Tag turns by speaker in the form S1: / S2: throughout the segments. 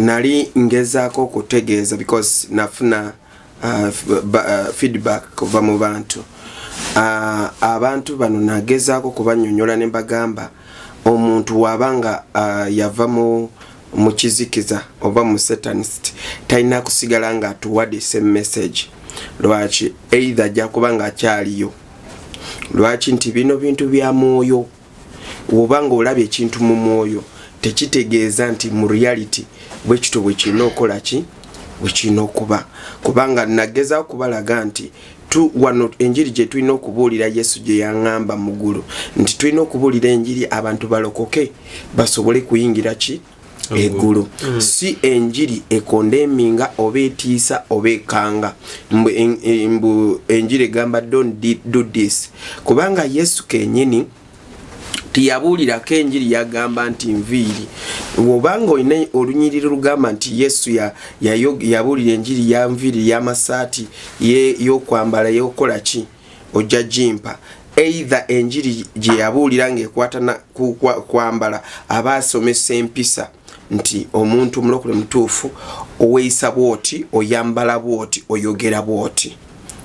S1: nali ngezaako okutegeeza because nafuna feedback kuva mu bantu. Abantu bano nagezaako kubanyonyola ne bagamba omuntu wabanga yava mu kizikiza oba mu satanist talina kusigala nga atuwadde same message. Lwaki either ajja kuba nga akyaliyo. Lwaki nti bino bintu bya mwoyo. Wobanga olabye ekintu mu mwoyo tekitegeeza nti mu reality bwe kito bwe kino okola ki bwe kino okuba. Kubanga nageza okubalaga nti wano enjiri gye tulina okubuulira Yesu gye yaŋŋamba mu ggulu nti tulina okubuulira enjiri abantu balokoke basobole kuyingira ki eggulu. Si enjiri ekondeminga oba etiisa oba ekanga. Mbu enjiri egamba don't do this. Kubanga Yesu kenyini tiyabuulirako enjiri yagamba nti nviiri. Wobanga olina olunyiriri lugamba nti Yesu yabuulira enjiri ya nviiri y'amasaati y'okwambala y'okola ki ojja jimpa. Either enjiri gye yabuulira ng'ekwata kwambala aba asomesa empisa nti omuntu mulokole mutuufu oweeyisa bwoti oyambala bwoti oyogera bwoti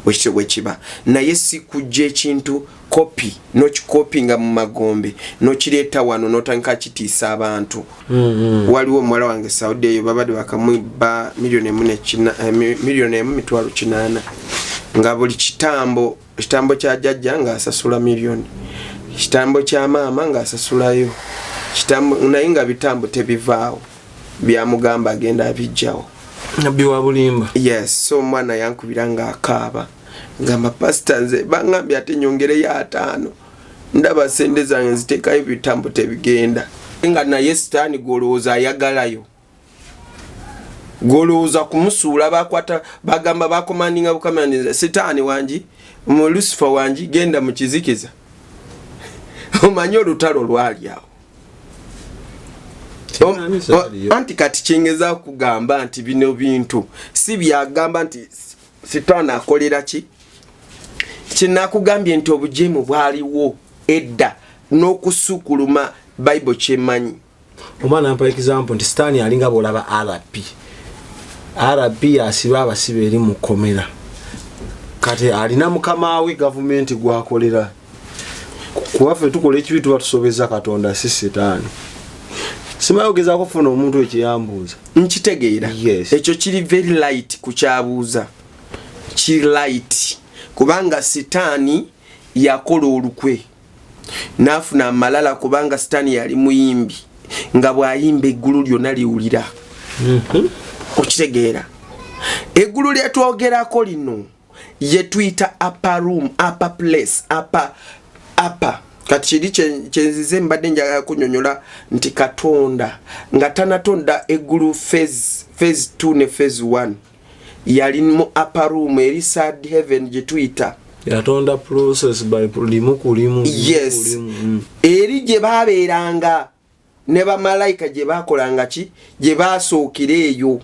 S1: bwekityo bwe kiba. Naye si kujja ekintu kopi n'okikopinga mu magombe n'okireeta wano n'otandika kitiisa abantu. Waliwo omuwala wange Saudi eyo babadde bakamuba miliyoni 1.8 nga buli kitambo kya jjajja ng'asasula miliyoni, kitambo kya maama ng'asasulayo, naye nga bitambo tebivaawo byamugamba agenda abijjawo.
S2: Nabbi wa bulimba.
S1: Yes, so omwana yankubira ng'akaaba ngamba pastor nze bangambye ate nyongereyo 5 ndaba sente zange nziteekayo bitambo tebigenda. Nga naye sitaani golowooza ayagalayo, golowooza kumusuula bakwata bagamba bakomandinga bukamandinga sitaani wangi mu Lucifer wangi genda mu kizikiza. Omanyi olutalo lwali awo. Anti kati kyengeza kugamba nti bino bintu si byagamba nti sitaani akolera ki. Kinakugambye nti obujemu bwaliwo edda n'okusukuluma Bible kyemanyi.
S2: Omwana ampa example nti sitaani alinga bolaba RP asiba abasibe eri mu komera. Kati alina mukama we government gwakolera. Kuwaffe tukola ekibitu batusobeza Katonda si sitaani. Simayogeza kufuna omuntu ekiyambuuza.
S1: Nkitegeera.
S2: Yes.
S1: Ekyo kiri very light kukyabuuza. Kiri light. Kubanga sitaani yakola olukwe. Nafuna amalala kubanga sitaani yali muyimbi. Nga bwayimba eggulu lyonna liwulira. Okitegeera. Eggulu lyetwogerako lino ye tuyita upper room, upper place, upper. Kati kiri kyenzize mbadde njagala kunyonyola nti Katonda nga tanatonda eggulu phase 2 ne phase 1 yali mu upper room eri third heaven gye tuyita
S2: yatonda process by limu.
S1: Yes. Eri gye babeeranga ne bamalayika gye bakolanga ki gye basookera eyo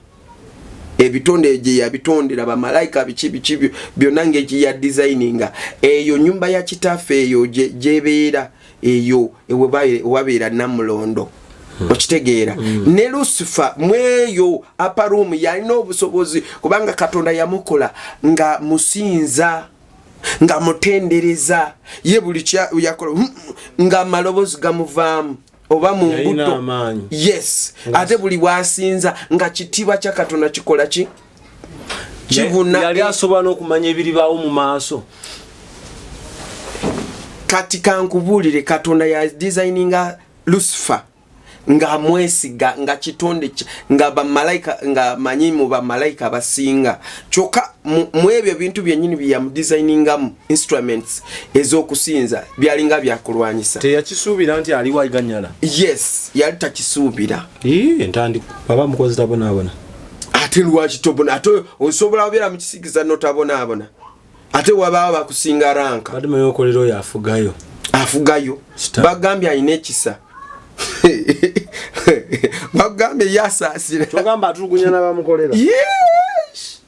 S1: ebitonde gye yabitondera bamalayika biki byonna ng'egye ya designinga eyo nyumba ya kitaffe eyo gyebeera eyo wabeera Namulondo. Okitegeera. Ne Lucifer mweyo upper room yalina obusobozi kubanga Katonda yamukola nga musinza nga mutendereza ye buli yakola nga malobozi gamuvaamu oba mu mbuto. Yes. Ate buli bwasinza nga kitiibwa kya Katonda kikola ki kivuna.
S2: Yali asobola n'okumanya ebiribaawo mu maaso.
S1: Kati kankubuulire Katonda ya designinga Lucifer nga mwesiga nga kitonde nga bamalayika nga manyi mu bamalayika basinga kyokka mu ebyo bintu byennyini bya designinga instruments ez'okusinza byalinga byakulwanyisa.
S2: Teyakisuubira nti ali waganyala.
S1: Yes, yali takisuubira.
S2: Entandiko baba mukozi tabonaabona.
S1: Ate lwaki tobona? Ate osobola obeera mu kisigiza notabonaabona. Ate wabaawo bakusinga ranka.
S2: Badde mayokolero oyo afugayo. Bagambye alina ekisa. Bagambye yasaasira. Togamba atulugunya n'abamukolera.
S1: Yes.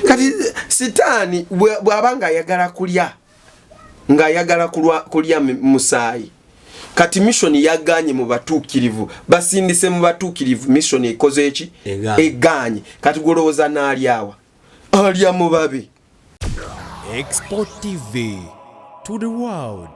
S1: Kati sitaani bw'abanga ayagala kulya ng'ayagala kulya musaayi kati mission yaganye mu batuukirivu basindise mu batuukirivu mission ekoze eki eganye kati goloza nalyawa alya mubabe.
S3: Export TV to the world.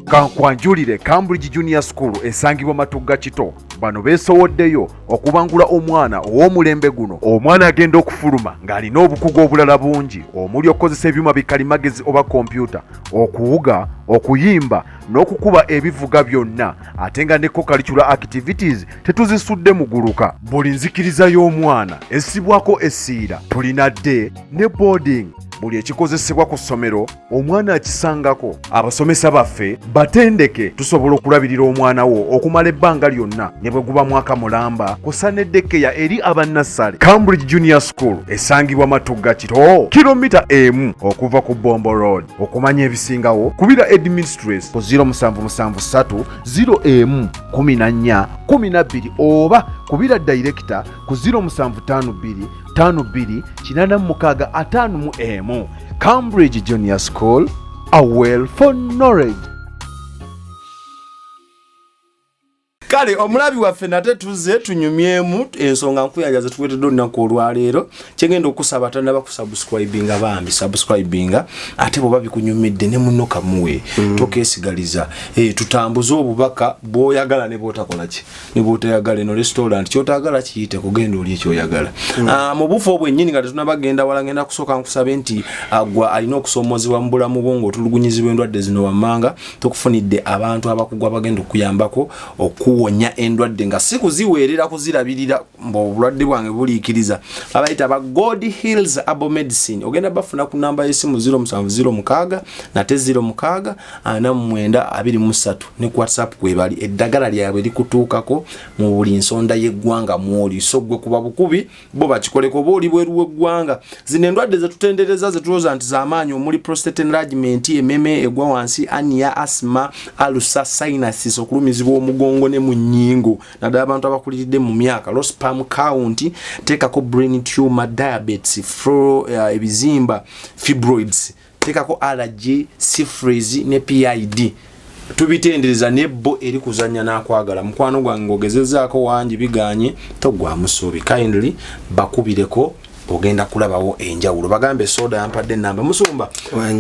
S4: Kankwanjulire Cambridge Junior School esangibwa Matugga Kito bano beesowoddeyo okubangula omwana ow'omulembe guno. Omwana agenda okufuluma ng'alina obukugu obulala bungi omuli okukozesa ebyuma bikalimagezi oba kompyuta, okuwuga, okuyimba n'okukuba ebivuga byonna, ate nga ne co-curricular activities tetuzisudde muguluka. Buli nzikiriza y'omwana essibwako essiira, tulina day ne boarding. Buli ekikozesebwa ku ssomero omwana akisangako. Abasomesa baffe batendeke tusobola okulabirira omwana wo okumala ebbanga lyonna ne bwe guba mwaka mulamba kusa neddekeya eri abannassale. Cambridge Junior School esangibwa Matugga Kito, kilomita emu okuva ku Bombo Road. Okumanya ebisingawo kubira administrator ku 0773 011412 oba kubira director ku 0752 52 Cambridge Junior School, a well for knowledge.
S2: Kale omulabi waffe nate tuze tunyumyemu ensonga nkuyajaza tuwetedde olunaku olwaleero kyengenda okusaba tanaba kusubscribinga bambi subscribinga ate bwoba bikunyumidde ne munno kamuwe tokeesigaliza tutambuze obubaka bw'oyagala ne bw'otakola ki ne bw'otayagala eno restaurant ky'otagala kiyite kugenda oli ekyoyagala. Mu bufu obwennyini nga tetunabagenda wala ngenda kusooka nkusabe nti gwa alina okusoomozebwa mu bulamu bwo ng'otulugunyizibwa endwadde zino wammanga tukufunidde abantu abakugwa bagenda okuyambako okuwonya endwadde nga si kuziweerera kuzirabirira obulwadde bwange buliikiriza. Abayita ba God Heals Abo Medicine ogenda bafuna ku namba y'essimu 0706 nate 06 4923 ne ku WhatsApp kwebali eddagala lyabwe likutuukako mu buli nsonda y'eggwanga mwoli so gwe kuba bukubi bo bakikoleko booli bweru w'eggwanga. Zino endwadde ze tutendereza ze tulowooza nti z'amaanyi omuli prostate enlargement, ememe egwa wansi, ania, asthma, alusa, sinuses, okulumizibwa omugongo ne mu nnyingo naddala abantu abakuliridde mu myaka, low sperm count, teekako brain tumor, diabetes, ebizimba, fibroids, teekako allergy, syphilis ne PID. Tubitendereza nebbo eri kuzanya n'akwagala. Mukwano gwange ng'ogezezzaako wangi biganye togwamu ssuubi. Kindly bakubireko ogenda kulabawo enjawulo. Bagambe soda yampadde namba musumba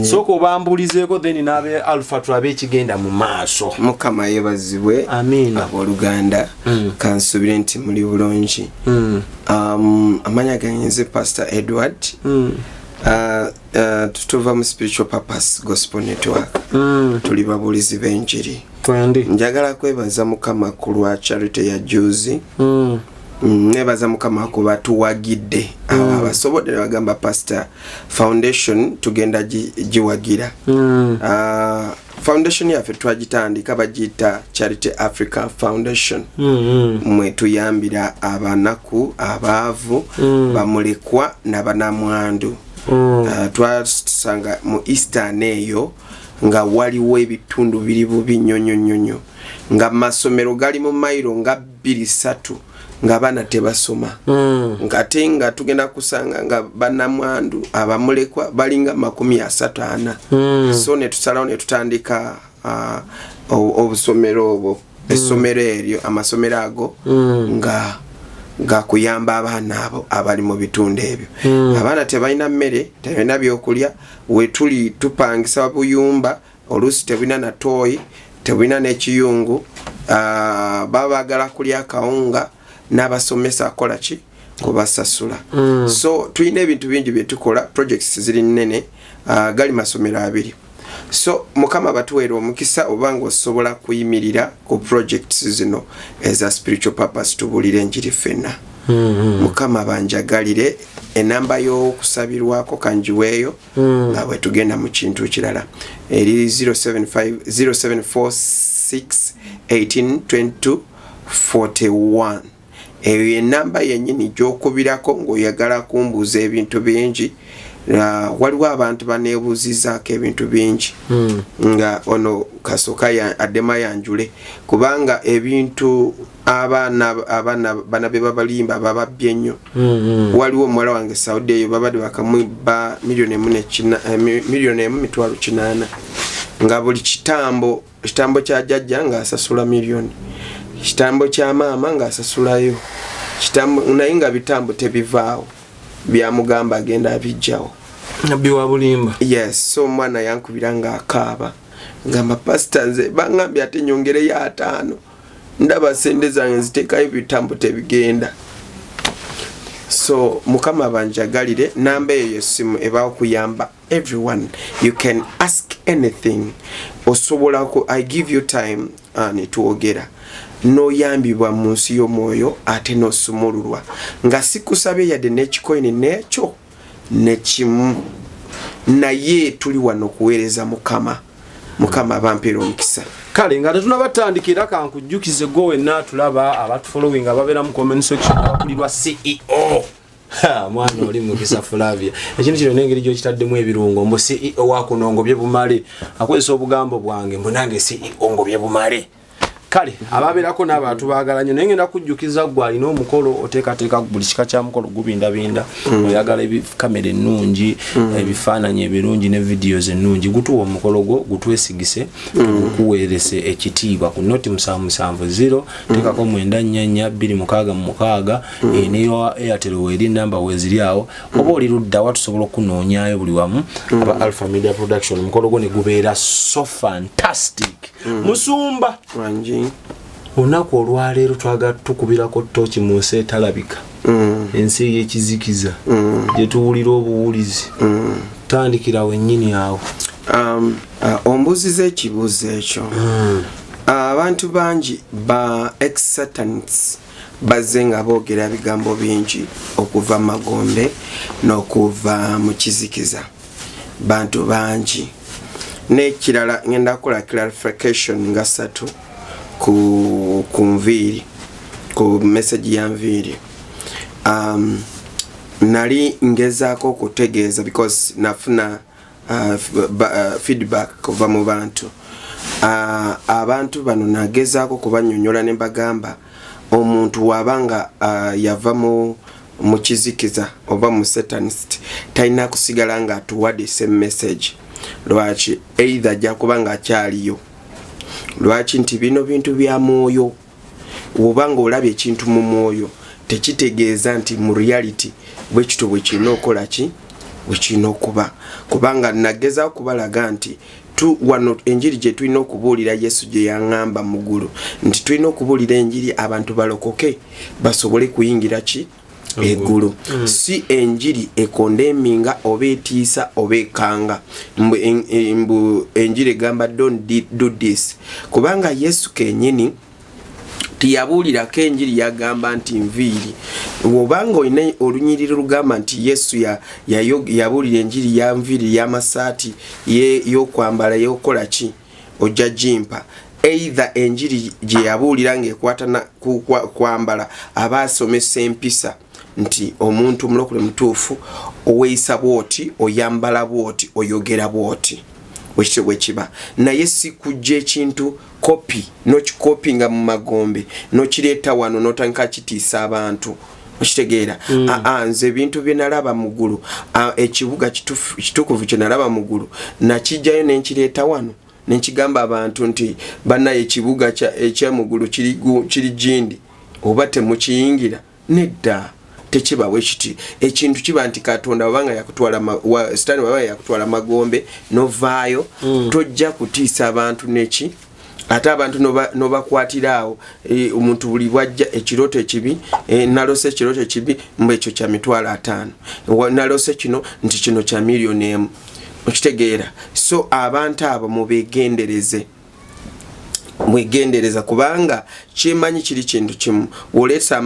S2: sooka obambulizeeko then n'abe alpha tulabe ekigenda mu maaso.
S1: Mukama yeebazibwe.
S2: Amiina.
S1: Abooluganda kansubire nti muli bulungi. Amanya gange nze Pastor Edward. Tutuva mu Spiritual Purpose Gospel Network. Tuli babulizi b'enjiri. Njagala kwebaza Mukama ku lwa charity ya juzi. Nebaza Mukama ku batuwagidde abasobodde bagamba Pastor Foundation tugenda giwagira. Foundation yaffe twagitandika bagiyita Charity Africa Foundation. Mwe tuyambira abanaku, abaavu, bamulekwa n'abanamwandu. Twasanga mu Eastern eyo nga waliwo ebitundu biri bubi nnyo nga masomero gali mu mailo nga 2-3 nga bana tebasoma. Ngate nga tugenda kusanga nga banamwandu abamulekwa balinga 30-40. So ne tusalawo ne tutandika obusomero obwo essomero eryo amasomero ago nga kuyamba abaana abo abali mu bitundu ebyo. Abaana tebalina mmere, tebalina byokulya, we tuli tupangisa buyumba, oluusi tebulina na toyi, tebulina n'ekiyungu, babagala kulya kawunga n'abasomesa akola ki kubasasula. So tulina ebintu bingi bye tukola, projects ziri nnene, gali masomero 2. So Mukama batuweera omukisa obanga osobola kuyimirira ku projects zino eza Spiritual Purpose tubulire enjiri ffenna. Mukama banjagalire enamba y'okusabirwako kanjiweeyo nga bwe tugenda mu kintu kirala eri 0746182241. Eyo enamba yennyini gy'okubirako ng'oyagala kumbuuza ebintu bingi waliwo abantu baneebuuzizaako ebintu bingi nga ono kasooka addema yanjule kubanga ebintu abaana bana be babalimba bababbye ennyo waliwo omuwala wange Saudi eyo babadde bakamuba $1,800,000 nga buli kitambo kya jjajja ng'asasula miliyoni, kitambo kya maama ng'asasulayo, naye nga bitambo tebivaawo byamugamba agenda abijjawo
S2: biwa bulimba.
S1: Yes, so omwana yankubira ng'akaaba ngamba pastor nze bangambye ate nyongereyo 5 ndaba sente zange ziteekayo bitambo tebigenda. So mukama banjagalire namba eyo yessimu eba okuyamba everyone. You can ask anything. Osobola ko I give you time nituogera noyambibwa mu nsi y'omwoyo ate nosumululwa nga sikusabe yadde n'ekikoini n'ekyo nekimu naye tuli wano kuweereza mukama bampeera omukisa.
S2: Kale nga tetunabatandikira kankujjukize gwe wenna tulaba abatufollowing ababeera mu comment section abakulirwa CEO mwana oli mukisa Flavia ekintu kino n'engeri gy'okitaddemu ebirungo mbu CEO wakuno ngobye bumale akozesa obugambo bwange mbu nange CEO ngobye bumale. Kale ababeerako n'abantu baagala nnyo naye ngenda kujjukiza gwe alina omukolo oteekateeka buli kika kya mukolo gubindabinda oyagala kamera ennungi ebifaananyi ebirungi ne videos ennungi gutuwa omukolo gwo gutwesigise tukuweerese ekitiibwa ku noti 770 teekako 944266 neyo Airtel weeri namba weeziri awo oba oli ludda watusobola okunoonyaayo buli wamu aba Alpha Media Production omukolo gwo ne gubeera so fantastic. Musumba
S1: wanji
S2: onaku olwaleero twagala tukubirako tochi mu nsi etalabika ensi y'ekizikiza gye tuwulira obuwulizi tandikira wennyini awo.
S1: Ombuziza ekibuuzo ekyo abantu bangi ba ex-satanists bazze nga boogera bigambo bingi okuva Magombe n'okuva mu kizikiza bantu bangi n'ekirala ngenda kukola clarification nga 3 ku nviiri ku message ya nviiri. Nali ngezaako okutegeeza because nafuna feedback kuva mu bantu abantu bano nagezaako kubanyonyola ne bagamba omuntu wabanga yava mu kizikiza oba mu satanist talina kusigala nga atuwadde same message. Lwaki either jakubanga akyaliyo lwaki nti bino bintu bya mwoyo wobanga olabye ekintu mu mwoyo tekitegeeza nti mu reality bwe kito bwe kino okola ki bwe kino okuba kubanga nageza okubalaga nti wano enjiri gye tulina okubuulira Yesu gye yaŋŋamba muggulu nti tulina okubuulira enjiri abantu balokoke basobole kuyingira ki eggulu si enjiri ekondeminga oba etiisa oba ekanga mbu enjiri egamba don't do this kubanga Yesu kenyini tiyabuulirako enjiri yagamba nti nviiri obanga olina olunyiriri lugamba nti Yesu yabuulira enjiri ya nviiri y'amasaati y'okwambala y'okola ki ojja jimpa either enjiri gye yabuulira ng'ekwata kwambala aba asomesa empisa nti omuntu mulokole mutuufu oweeyisa bwoti oyambala bwoti oyogera bwoti wekiba naye si kujja ekintu kopi nokikopinga mu Magombe nokireeta wano notandika kitiisa abantu okitegeera nze ebintu bye nalaba mu ggulu ekibuga kitukuvu kye nalaba mu ggulu nakijjayo nenkireeta wano nenkigamba abantu nti bannaye ekibuga ekyamugulu kiri Gindi oba temukiyingira nedda tekiba wekiti ekintu kiba nti Katonda wabanga yakutwala Sitani wabanga yakutwala Magombe novaayo tojja kutiisa abantu neki ate abantu nobakwatirawo omuntu buli bwajja ekirooto ekibi nalose ekirooto ekibi mbekyo kya $5,000 nalose kino nti kino kya $1,000,000 okitegeera so abantu abo mubegendereze mwegendereza kubanga kimanyi kiri kintu kimu oleta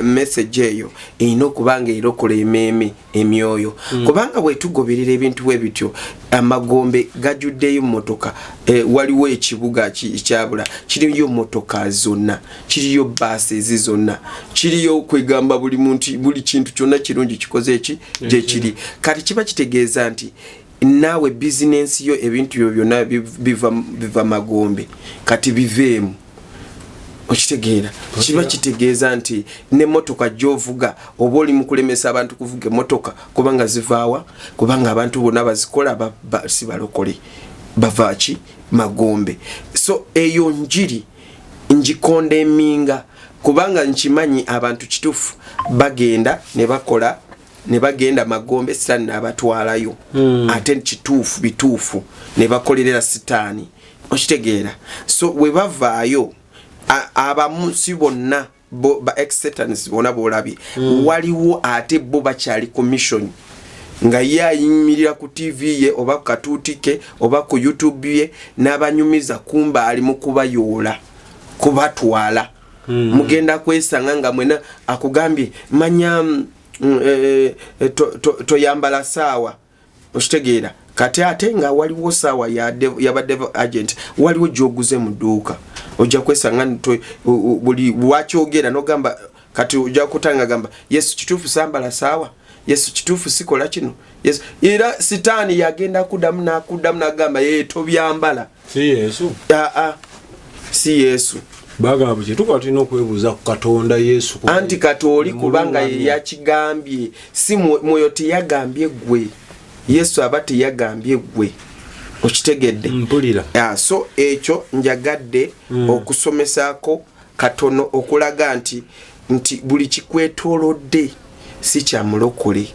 S1: message eyo ino kubanga irokola ememe emyoyo kubanga bwetugoberera ebintu bwe bityo amagombe gajuddeyo motoka waliwo ekibuga kyabula kiriyo motoka zonna kiriyo buses zonna kiriyo kwegamba buli muntu buli kintu kyonna kirungi kikoze eki je kiri kati kiba kitegeeza nti nawe business yo ebintu byo byonna biva magombe kati biveemu okitegeera kiba kitegeeza nti ne motoka jovuga oba oli mukulemesa abantu kuvuga motoka kubanga zivaawa kubanga abantu bonna bazikola si balokole bavaaki magombe so eyo njiri njikondeminga kubanga nkimanyi abantu kitufu bagenda ne bakola ne bagenda magombe sitani abatwalayo ate kitufu bitufu ne bakolerera sitani okitegeera so we bavaayo abamusi bonna ba ex-satanists bona bolabi waliwo ate bo bakyali commission nga yayimirira ku TV ye oba katutike oba ku YouTube ye n'abanyumiza kumba ali mukubayola kubatwala mugenda kwesanga nga mwena akugambye manya toyambala sawa okitegeera kati ate nga waliwo sawa ya devil agent waliwo joguze mu dduuka ojja kwesanga buli wakyogera nogamba kati ojja kutanga gamba Yesu kitufu sambala sawa Yesu kitufu sikola kino Yesu era sitani yagenda kudamu nagamba tobyambala
S2: si Yesu
S1: si Yesu
S2: bagamba kituko tulina okwebuuza ku Katonda Yesu
S1: anti katoli kubanga yakigambye si moyo teyagambye gwe Yesu abate yagambye gwe okitegedde
S2: mpulira
S1: so ekyo njagadde okusomesako katono okulaga nti buli kikwetolodde si kya mulokole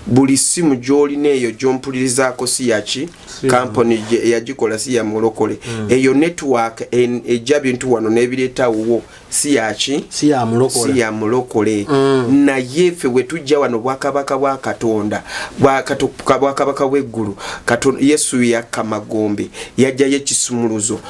S1: buli simu gyolina eyo gyompulirizaako si yaki company yagikola si ya mulokole eyo network ejja bintu wano n'ebireetawo si yaki
S2: si ya
S1: mulokole naye ffe we tujja wano bwakabaka bwa Katonda bwakabaka bw'eggulu Yesu yakka magombe yajjayo ekisumuluzo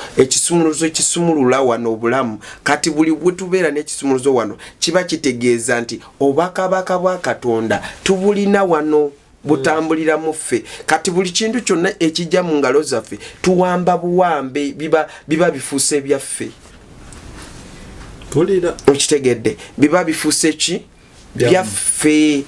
S1: ekisumulula wano obulamu kati buli bwe tubeera n'ekisumuluzo wano kiba kitegeeza nti obwakabaka bwa Katonda tubulina wano butambulira muffe kati buli kintu kyonna ekijja mu ngalo zaffe tuwamba buwambe biba bifuuse byaffe
S2: tulira
S1: okitegedde biba bifuuse ki byaffe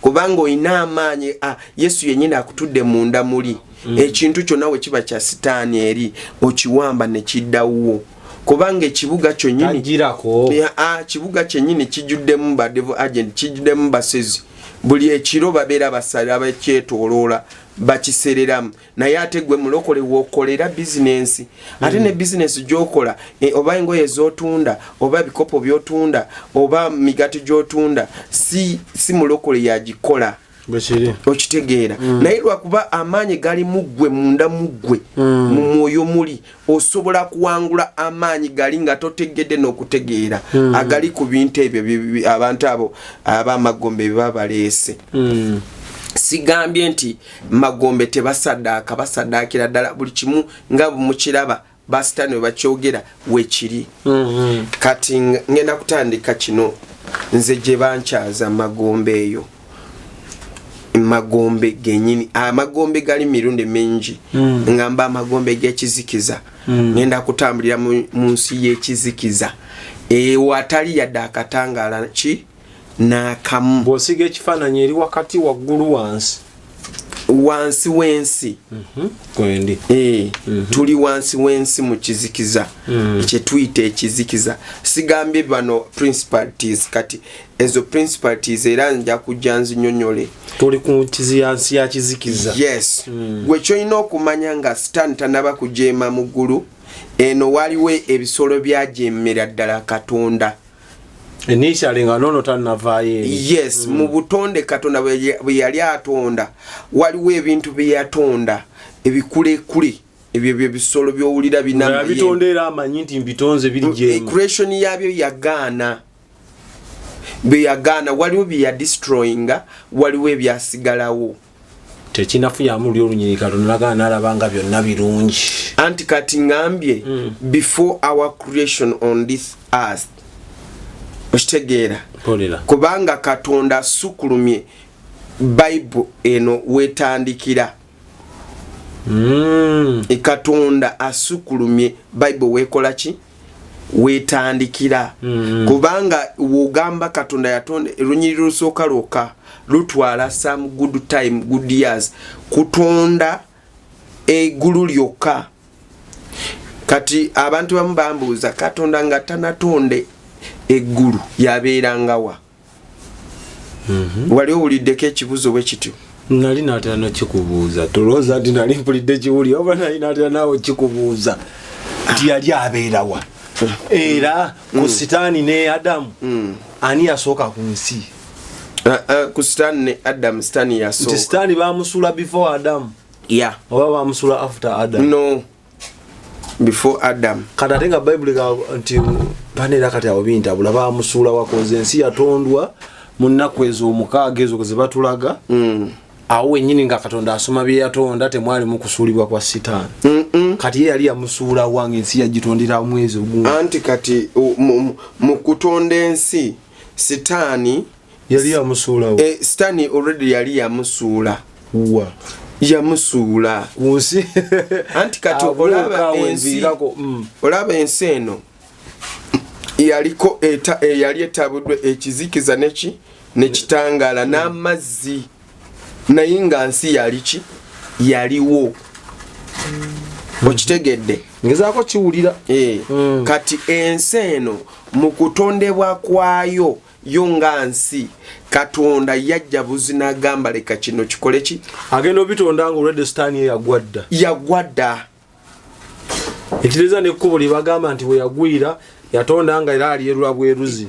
S1: kubanga olina amaanyi Yesu yennyini akutudde munda muli ekintu kyonna we kiba kya sitaani eri okiwamba ne kiddawo kubanga ekibuga kyonnyini kibuga kyennyini kijuddemu ba devil agent kijuddemu basezi buli ekiro babeera basala abakyetoloola bakisereramu naye ate gwe mulokole wokolera business ate ne business gyokola oba engoye zotunda oba bikopo byotunda oba migati gyotunda si mulokole yagikola okitegeera naye lwakuba amaanyi gali muggwe munda muggwe mu mwoyo muli osobola kuwangula amaanyi gali nga totegedde n'okutegeera agali ku bintu ebyo abantu abo abamagombe babaleese sigambye nti magombe tebasaddaaka basaddaakira ddala buli kimu nga mukiraba basitani we bakyogera wekiri kati ngenda kutandika kino nze gye bankyaza magombe eyo magombe genyini amagombe gali mirundi mingi ngamba amagombe g'ekizikiza ngenda kutambulira mu nsi y'ekizikiza watali yadde akatangala ki n'akamu
S2: bw'osiga ekifaananyi eri wakati waggulu wansi
S1: w'ensi tuli wansi w'ensi mu kizikiza kye tuyita ekizikiza sigambye bano principalities kati ezo principalities era nja kujja nzinyonyole
S2: tuli ku yansi ya kizikiza
S1: yes gwe kyolina okumanya nga sitaani tanaba kujeema mu ggulu eno waliwo ebisolo byajemmera ddala Katonda
S2: initially nga nono tanavaayo
S1: yes mu butonde Katonda bwe yali atonda waliwo ebintu bye yatonda ebikulekule ebyo bisolo byowulira binama
S2: bitondera amanyi nti mbitonze biri jemu
S1: creation yabyo yagaana waliwo bye ya destroyinga waliwo ebyasigalawo
S2: tekinafuya amuli olunyiri Katonda lagana nalabanga byonna birungi
S1: anti kati ngambye before our creation on this earth okitegeera kubanga Katonda asukulumye Bible eno wetandikira Katonda asukulumye Bible wekola ki wetandikira kubanga wogamba Katonda yatonda lunyiri lusooka lwoka lutwala some good time good years kutonda eggulu lyokka kati abantu bamu bambuuza Katonda nga tanatonde eggulu yabeerangawa wali owuliddeko ekibuzo bwe kityo
S2: nali natera nakikubuuza tolooza nti nali mpulidde kiwuli oba nali natera naawe kikubuuza nti yali abeerawa era ku Sitaani ne Adamu ani yasooka ku nsi
S1: ku Sitaani ne Adamu Sitaani yasooka
S2: nti Sitaani bamusula before Adamu oba bamusula after Adam
S1: no before Adam
S2: kati ate nga Bible nti panera kati awo bintabula bamusula wakoze ensi yatondwa mu nnaku ezo omukaaga ezo ze batulaga awo wennyini nga Katonda asoma bye yatonda temwali mu kusuulibwa kwa Sitaani kati ye yali yamusuula wange ensi yagitondera omwezi ogumu
S1: anti kati mu kutonda ensi Sitaani
S2: yali yamusuulawo
S1: Sitaani already yali yamusuula yamusuula
S2: kunsi
S1: anti kati olaba ensi eno yaliko yali etabuddwe ekizikiza nekitangala n'amazzi naye nga nsi yaliki yaliwo okitegedde
S2: ngezaako kiwulira
S1: kati ensi eno mu kutondebwa kwayo yo nga nsi Katonda yajja buzi n'agamba leka kino kikole ki
S2: agenda obitonda nga olwedde Sitaani
S1: yagwadda
S2: ekitegeeza n'ekkubo lye bagamba nti we yagwira yatonda nga era alyerula bweruzi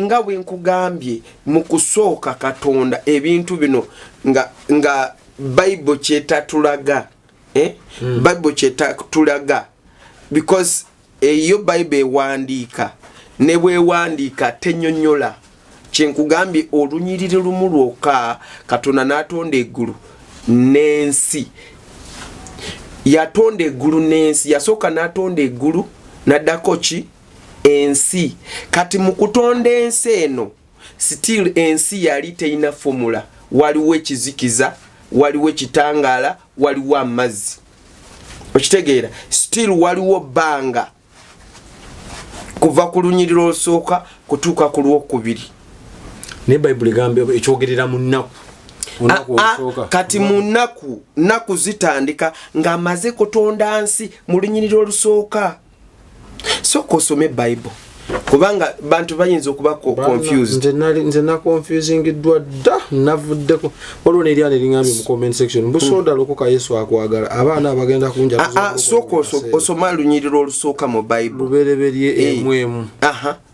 S2: nga bwe nkugambye mu kusooka Katonda ebintu bino nga Bible kyetatulaga Bible kyetatulaga because eyo Bible ewandiika ne bwewandiika tenyonyola kyenkugambye olunyiriri lumu lwoka Katonda n'atonda eggulu n'ensi yatonda eggulu n'ensi yasooka n'atonda eggulu naddako ki ensi kati mu kutonda ensi eno still ensi yali teina formula waliwo ekizikiza waliwo ekitangala waliwo amazzi okitegeera still waliwo bbanga kuva ku lunyiriri olusooka kutuuka ku lwokubiri ne Bible egambye ekyogerera mu nnaku
S1: kati mu nnaku zitandika ng'amaze kutonda nsi mu lunyiriri olusooka sooka osome Bible kubanga bantu bayinza okuba confused
S2: nze na confusingiddwa dda navuddeko waliwo n'erya neringambye mu comment section mbusoda lokoka Yesu akwagala abaana abagenda kunja
S1: sooka osoma lunyiriri olusooka mu Bible
S2: lubereberye emwemu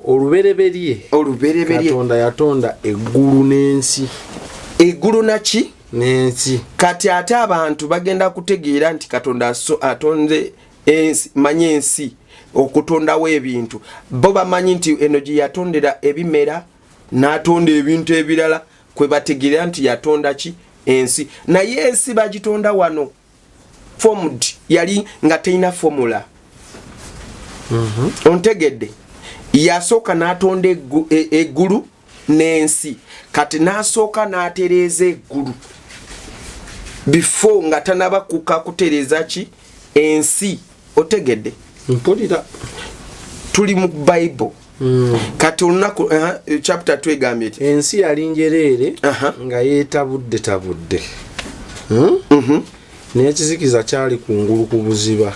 S2: olubereberye Katonda yatonda eggulu n'ensi
S1: eggulu naki
S2: n'ensi
S1: kati ate abantu bagenda kutegeera nti Katonda atonze ensi manye ensi okutondawo ebintu bo bamanyi nti eno gye yatondera ebimera n'atonda ebintu ebirala kwe bategeera nti yatonda ki ensi naye ensi bagitonda wano formed yali nga teina formula ontegedde yasooka n'atonda eggulu n'ensi kati n'asooka n'atereeza eggulu before nga tanaba kutereeza ki ensi otegedde
S2: mpulira
S1: tuli mu Bible kati olunaku chapter 2 egambye eti
S2: ensi yali njereere nga yeetabudde n'ekizikiza kyali kungulu ku buziba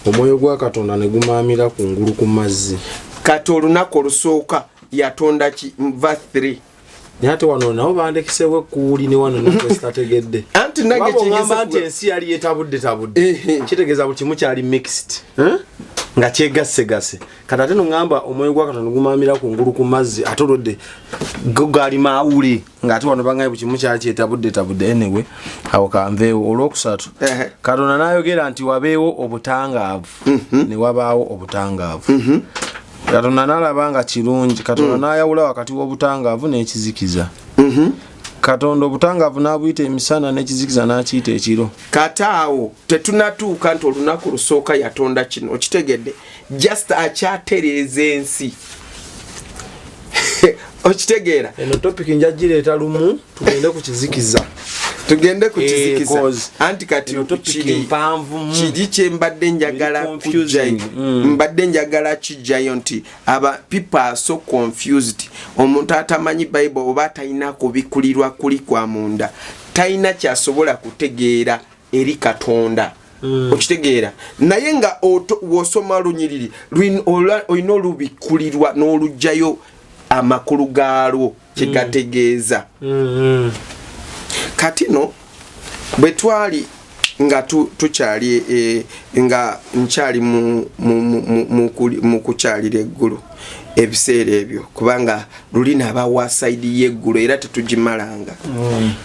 S2: omwoyo gwa Katonda ne gumaamira kungulu ku mazzi
S1: kati olunaku olusooka yatonda ki verse 3
S2: Nyate wano nabo bandekisebwe kuuli ne wano nakestategedde.
S1: Anti nage
S2: kigamba nti ensi yali yetabudde. Kitegeza buli kimu kyali mixed. Nga kyegasse. Kati ate ngamba omwoyo gwa Katonda gumaamira ku ngulu ku mazzi atolodde gali maawuli nga ate wano bangaye buli kimu kyali yetabudde anyway awo kanveewo olwokusatu. Katonda n'ayogera nti wabeewo obutangaavu ne wabaawo obutangaavu. Katonda n'alaba nga kirungi Katonda n'ayawula wakati w'obutangaavu n'ekizikiza. Katonda obutangavu n'abuyita emisana n'ekizikiza n'akiyita ekiro.
S1: Kataawo tetunatuuka nti olunaku lusooka yatonda kino okitegedde just akyatereeza ensi. Okitegeera
S2: eno topic njagireeta lumu tugende ku kizikiza.
S1: Tugende ku kizikiza anti kati
S2: kiri
S1: kyembadde njagala kujjayo. Mbadde njagala kijjayo nti people are so confused. Omuntu atamanyi Bible oba atalina kubikulirwa kuli kwa munda talina kyasobola kutegeera eri Katonda. Okitegeera naye nga wosoma lunyiriri olina olubikulirwa n'olugjayo amakulu gaalwo kyegategeeza. Katino bwe twali nga tukyali nga nkyali mu kukyalira eggulu ebiseera ebyo kubanga lulina abawa saidi y'eggulu era tetugimalanga.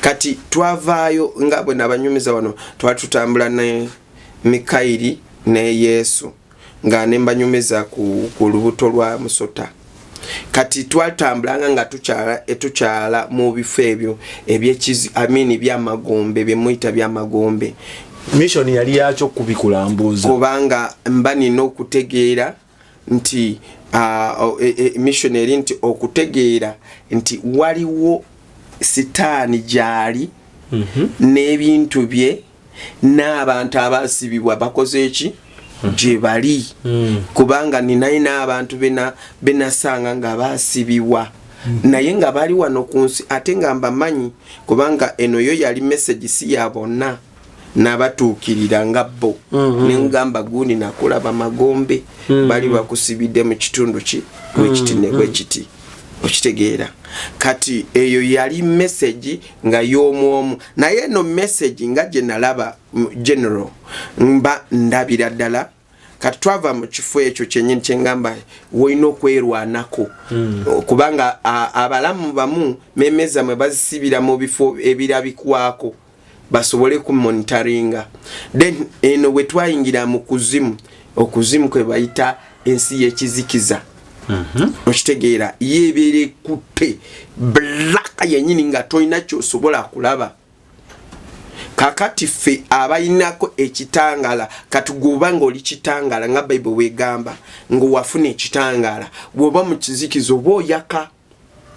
S1: Kati twavaayo nga bwe nabanyumiza wano twali tutambula ne Mikairi ne Yesu nga nembanyumiza ku lubuto lwa Musota. Kati twatambulanga nga tukyala mu bifo ebyo ebyekizi byamagombe byemuyita byamagombe.
S2: Mission yali yakyo kubikulambuza
S1: kubanga mba nina okutegeera nti missionary nti okutegeera nti waliwo sitaani gyali n'ebintu bye n'abantu abasibibwa bakoze eki gye bali. Kubanga ninaina abantu benasanga nga basibibwa naye nga bali wano ku nsi ate nga mbamanyi kubanga eno yo yali message si ya bonna n'abatuukirira nga bo. Nengamba gundi nakulaba magombe bali bakusibidde mu kitundu wekiti okitegeera. Kati eyo yali message nga y'omwomu naye no message nga gye nalaba general mba ndabira ddala. Kati twava mu kifo ekyo kyennyini kyengamba woyina okwerwanako kubanga abalamu bamu memeza mwe bazisibira mu bifo ebirabikwako basobole ku monitoringa. Then eno bwe twayingira mu kuzimu okuzimu kwe bayita ensi y'ekizikiza. Okitegeera yebeere kutte black yennyini nga toyina kyosobola kulaba. Kakati ffe abayinako ekitangala katuguba ng'oli kitangala nga Bible wegamba ng'owafuna ekitangala bw'oba mu kizikizo oba oyaka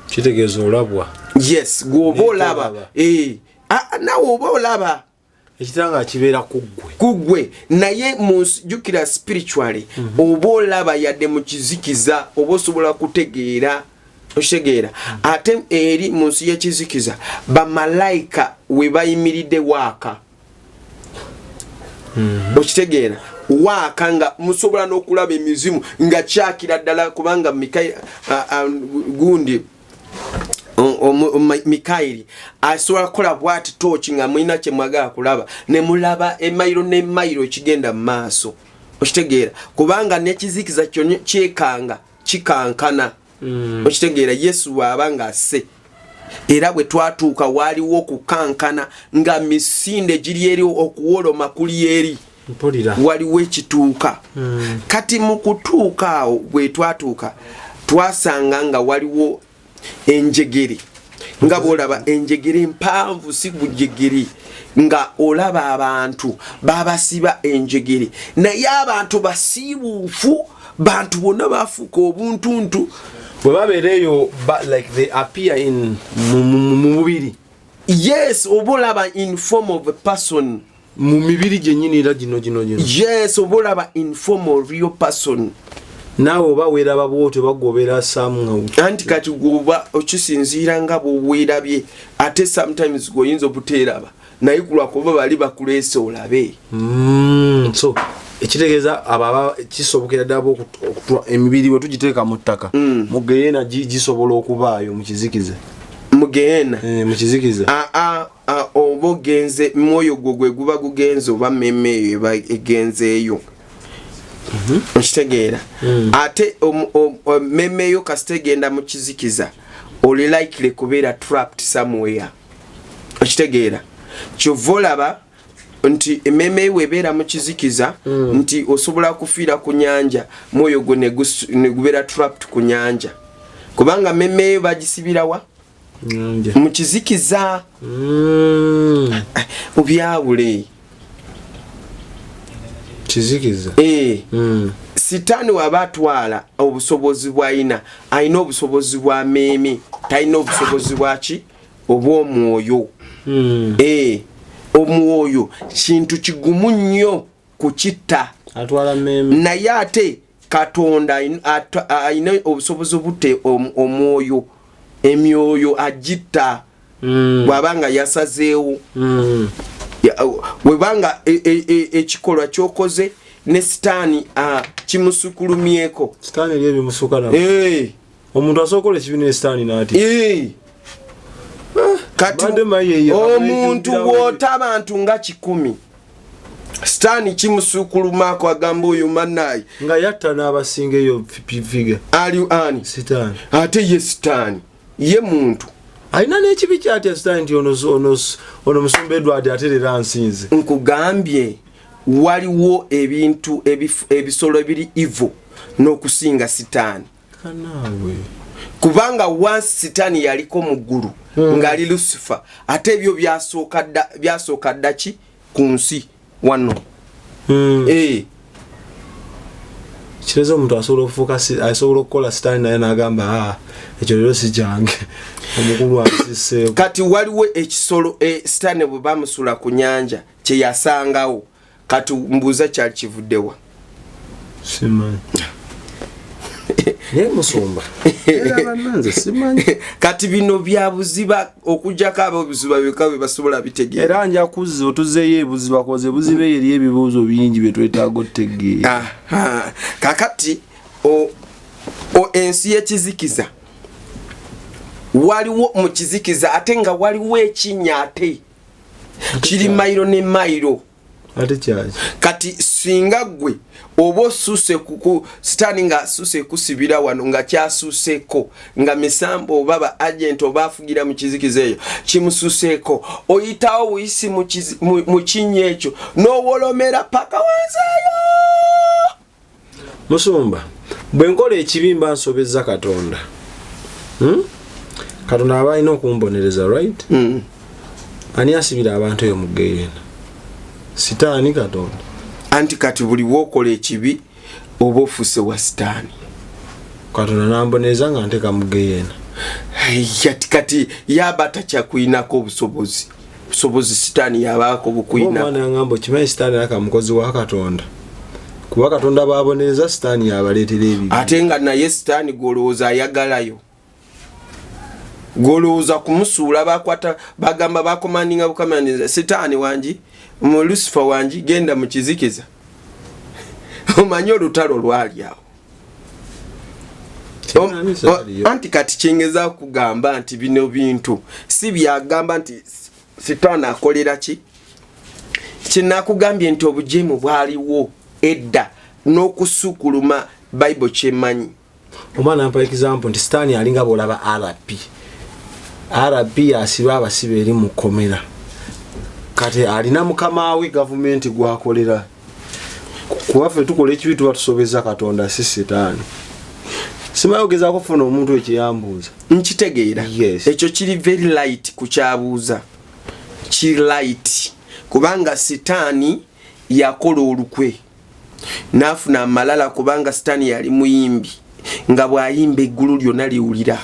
S2: kitegeeza olabwa.
S1: Yes gwoba olaba nawe oba olaba
S2: ekitangala kibeera
S1: kuggwe naye jukira spiritually oba olaba yadde mu kizikiza oba osobola kutegeera. Okitegeera ate eri mu nsi y'ekizikiza bamalayika we bayimiridde waaka. Okitegeera waaka nga musobola n'okulaba emizimu nga kyakira ddala kubanga gundi Mikairi asobola kukola bwati tochi nga mwina kye mwagala kulaba ne mulaba emayiro n'emayiro ekigenda mu maaso. Okitegeera kubanga n'ekizikiza kyonna kyekanga kikankana. Okitegeera Yesu wabanga asse era bwe twatuuka waliwo okukankana nga misinde giri eri okuwoloma kuli eri waliwo ekituuka. Kati mu kutuuka awo bwe twatuuka twasanga nga waliwo enjegere nga bwolaba enjegere empanvu si bujegere nga olaba abantu babasiba enjegere naye abantu basiibuufu bantu bonna bafuuka obuntuntu
S2: bwe babeereyo like they appear in mubiri.
S1: Yes oba olaba in form of a person
S2: mu mibiri gyennyini era gino.
S1: Yes oba olaba in form of real person.
S2: Naawe oba weeraba bw'otyo bagobera somehow.
S1: Anti kati gwoba okisinziira nga bweweerabye ate sometimes gwoyinza obuteeraba naye kulwakuba bali bakuleese olabe.
S2: So ekitegeeza ababa kisobokera ddala emibiri bwe tugiteeka mu ttaka mugeyeena gisobola okubaayo mu kizikiza.
S1: Mugeyeena
S2: mu kizikiza
S1: oba ogenze mwoyo gwe guba gugenze oba mmemme eyo eba egenzeeyo. Okitegeera ate mmemme eyo kasitegenda mu kizikiza oli likely kubeera trapped somewhere. Okitegeera kyova olaba nti mmemme webeera mu kizikiza nti osobola kufiira ku nyanja mwoyo gwe ne gubeera trapped ku nyanja kubanga mmemme bagisibirawa mu kizikiza obyawule
S2: kizikiza
S1: sitaani waba atwala obusobozi bw'ayina ayina obusobozi bwa meemi talina obusobozi bwaki obw'omwoyo omwoyo kintu kigumu nnyo kukitta
S2: atwala meemi
S1: naye ate Katonda ayina obusobozi obute omwoyo emyoyo agitta bw'abanga yasazeewo webanga ekikolwa kyokoze ne sitaani kimusukulumyeko
S2: sitaani eriyo bimusuka na omuntu asokola ekibiina sitaani n'ati
S1: kati omuntu w'ota abantu nga 100 sitaani kimusukulumako agamba oyo mannayi
S2: nga yatta n'abasinga eyo figa
S1: ali ani
S2: sitaani
S1: ate ye sitaani ye muntu
S2: alina n'ekibi kyatya sitaani nti ono musumba Edward aterera nsinze
S1: nkugambye waliwo ebintu ebisolo ebiri evil n'okusinga sitaani
S2: kanaawe
S1: kubanga once sitaani yaliko mu ggulu ng'ali Lucifer ate ebyo byasooka ddaki ku nsi wano
S2: kireza omuntu asobola okukola sitaani naye n'agamba ekyo leero si kyange omukulu ansiseeko
S1: kati waliwo ekisolo sitaani bwe bamusula ku nyanja kye yasangawo kati mbuuza kyali kivuddewa
S2: simanyi naye musumba era bannanze simanyi
S1: kati bino bya buziba okujjako ab'obuziba byokka bwe basobola bitegeera
S2: era nja kuzza otuzeeyo ebuziba koze buzibe eri ebibuuzo bingi bye twetaaga otutegeera
S1: kakati ensi y'ekizikiza waliwo mu kizikiza ate nga waliwo ekinnya ate kiri mayiro ne mayiro
S2: ate kyaki
S1: kati singa gwe oba osuuse sitaani nga asuuse kusibira wano nga kyasuuseeko nga misambo oba ba agent oba afugira mu kizikiza eyo kimusuuseeko oyitawo buyisi mu kinnya ekyo n'owolomera paka wanzeeyo
S2: musumba bwe nkola ekibimba nsobezza Katonda Katonda aba alina okumbonereza right ani asibira abantu eyo mu geyeena sitaani Katonda
S1: anti kati buli wookola ekibi oba ofuuse wa sitaani
S2: Katonda nambonereza nga nteka mu geyeena
S1: kati yaba takyakulinako obusobozi sitaani yabaako bukulina
S2: omwana yangamba okimanyi sitaani aka mukozi wa Katonda kuba Katonda babonereza sitaani yabaleetera ebibi
S1: ate nga naye sitaani golowooza ayagalayo golowooza kumusuula bakwata bagamba bakomandinga bukamaniza sitaani wangi mu Lucifer wangi genda mu kizikiza omanyi olutalo lwali awo anti kati kyengeza kugamba nti bino bintu si byagamba nti sitaani akolera ki kinakugambye nti obujeemu bwaliwo edda n'okusukuluma Bible kyemanyi
S2: omwana ampa example nti sitaani alinga bolaba RP asiba abasibe eri mu komera kati alina mukama we government gwakolera kuwaffe tukola ekibi tuba tusobeza Katonda si sitaani simayogeza kufuna omuntu ekiyambuuza
S1: nkitegeera
S2: yes.
S1: Ekyo kiri very light kukyabuuza kiri light kubanga sitaani yakola olukwe nafuna amalala kubanga sitaani yali muyimbi nga bwayimba eggulu lyonna liwulira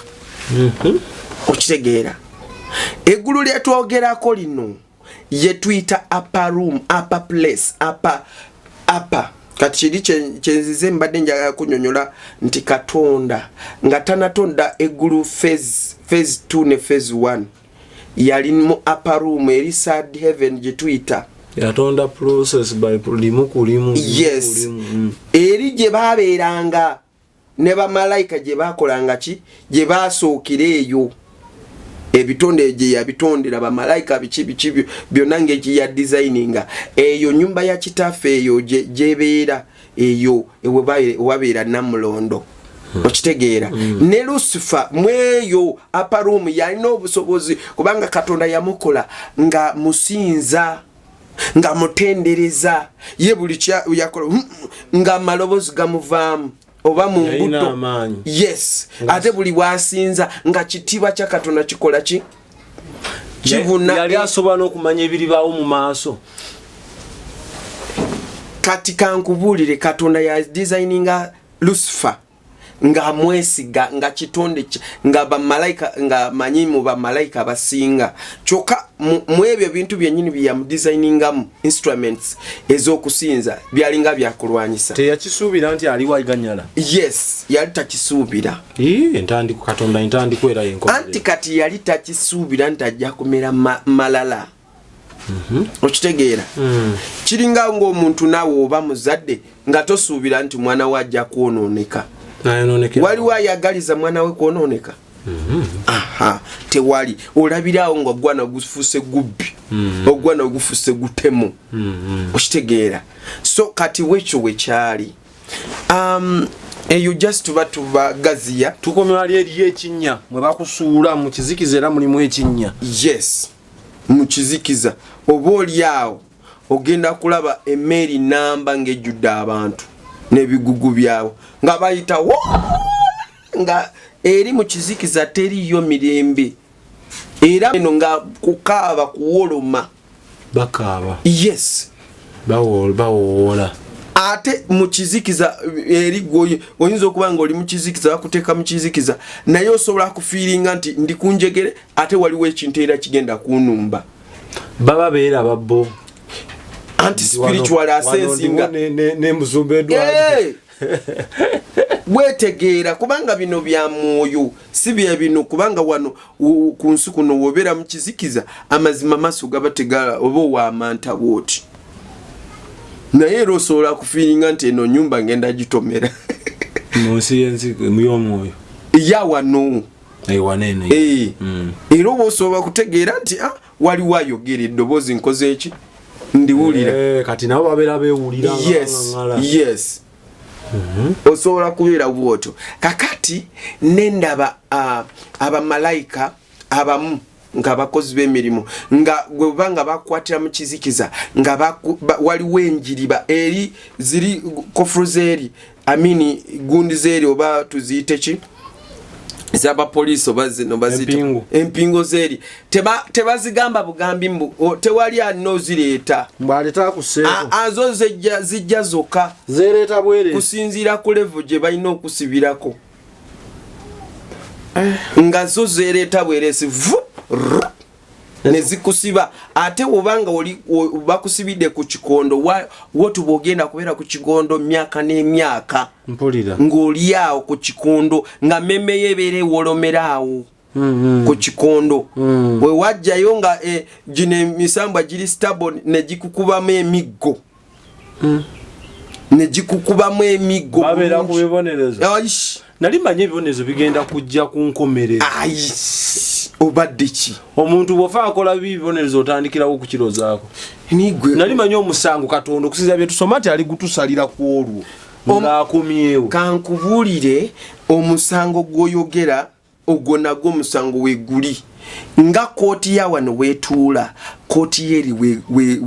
S1: okitegeera eggulu lyetwogerako lino yetuyita upper room upper place upper kati kiri kyenzize mbadde njagala kunyonyola nti Katonda nga tanatonda eggulu phase 2 ne phase 1 yali mu upper room eri third heaven gyetuyita
S2: yatonda process by limu kulimu
S1: yes eri gye babeeranga ne bamalayika gye bakolanga ki gye basookera eyo ebitonde gye yabitondera bamalayika biki byonna ng'egi ya designinga eyo nyumba ya kitaffe eyo gyebeera eyo ewabeera Namulondo okitegeera ne Lucifer mweyo upper room yalina obusobozi kubanga Katonda yamukola nga musinza nga mutendereza ye buli yakola nga amalobozi gamuvaamu oba mu mbuto yes ate buli wasinza nga kitiba kya Katonda kikola ki kivuna
S2: yali asobola n'okumanya ebiribaawo mu maaso.
S1: Kati kankubulire Katonda ya designinga Lucifer nga mwesiga nga kitonde nga bamalayika nga manyi mu bamalayika basinga choka mwebyo bintu byennyini bya designinga mu instruments ezokusinza byalinga byakulwanyisa
S2: teyakisuubira nti ali wayiganyala.
S1: Yes yali takisuubira
S2: entandiko Katonda entandiko era yenkomerera
S1: anti kati yali takisuubira nti ajja kumera malala. Okitegeera kiringa ng'omuntu naawe oba muzadde nga tosuubira nti mwana we ajja kwonooneka. Waliwo ayagaliza mwana we kwonooneka? Aha tewali. Olabirawo nga ogwana gufuuse gubbi ogwana gufuuse gutemu. Okitegeera so kati wekyo wekyali eyo just tubagaziya
S2: tukomye wali eri ekinnya mwe bakusuula mu kizikiza era mulimu ekinnya.
S1: Yes mu kizikiza oba oliawo ogenda kulaba emmeri namba ng'ejjudde abantu n'ebigugu byawo nga bayita nga eri mu kizikiza teriyo mirembe era eno nga kukaaba kuwoloma
S2: bakaaba.
S1: Yes
S2: bawoola
S1: ate mu kizikiza eri gwoyo oyinza okuba nga oli mu kizikiza bakuteeka mu kizikiza naye osobola kufiiringa nti ndi kunjegere ate waliwo ekintu era kigenda kunumba.
S2: Baba beera babbo
S1: anti spiritual assensinga
S2: n'emuzumba edwali
S1: bwetegeera kubanga bino bya mwoyo si bya bino kubanga wano ku nsi kuno wobeera mu kizikiza amazima maaso gaba tegala oba wamanta bwoti naye era osobola kufiiringa nti eno nyumba ngenda gitomera
S2: mu nsi y'ensi y'omwoyo
S1: ya wano
S2: ewanene
S1: era oba osobola kutegeera nti waliwo ayogera eddoboozi nkoze eki ndiwulira
S2: kati nabo babeera beewulira.
S1: Yes osobola kubeera bwotyo kakati nendaba abamalayika abamu nga bakozi b'emirimu nga gwebanga bakwatira mu kizikiza nga waliwo enjiriba eri ziri kofuru zeeri amini gundi zeeri oba tuziyite ki zaba police oba zino bazita empingo zeeri tebazigamba bugambi mbu tewali anozireeta
S2: mbaleeta kuseeko
S1: azo zijja zokka
S2: zereeta bwere
S1: kusinziira ku level gye balina okusibirako nga zo zereeta bweresi nezikusiba ate obanga oli bakusibidde ku kikondo wotu bogenda kubeera ku kikondo myaka n'emyaka
S2: mpulira
S1: ng'oliawo ku kikondo nga meme yebeere wolomerawo ku kikondo we wajjayo nga gino emisambwa giri stable ne gikukubamu emiggo
S2: babeera ku bibonerezo nali manye ebibonerezo bigenda kujja ku nkomerero
S1: obadde ki
S2: omuntu bw'ofa akola bibonerezo otandikirawo ku kirozaako nali manye omusango Katonda okusinza bye tusoma nti ali gutusalira ku olwo ng'akumyewo.
S1: Kankubuulire omusango gw'oyogera ogwo nagwo omusango weeguli nga kooti ya wano weetuula kooti yeri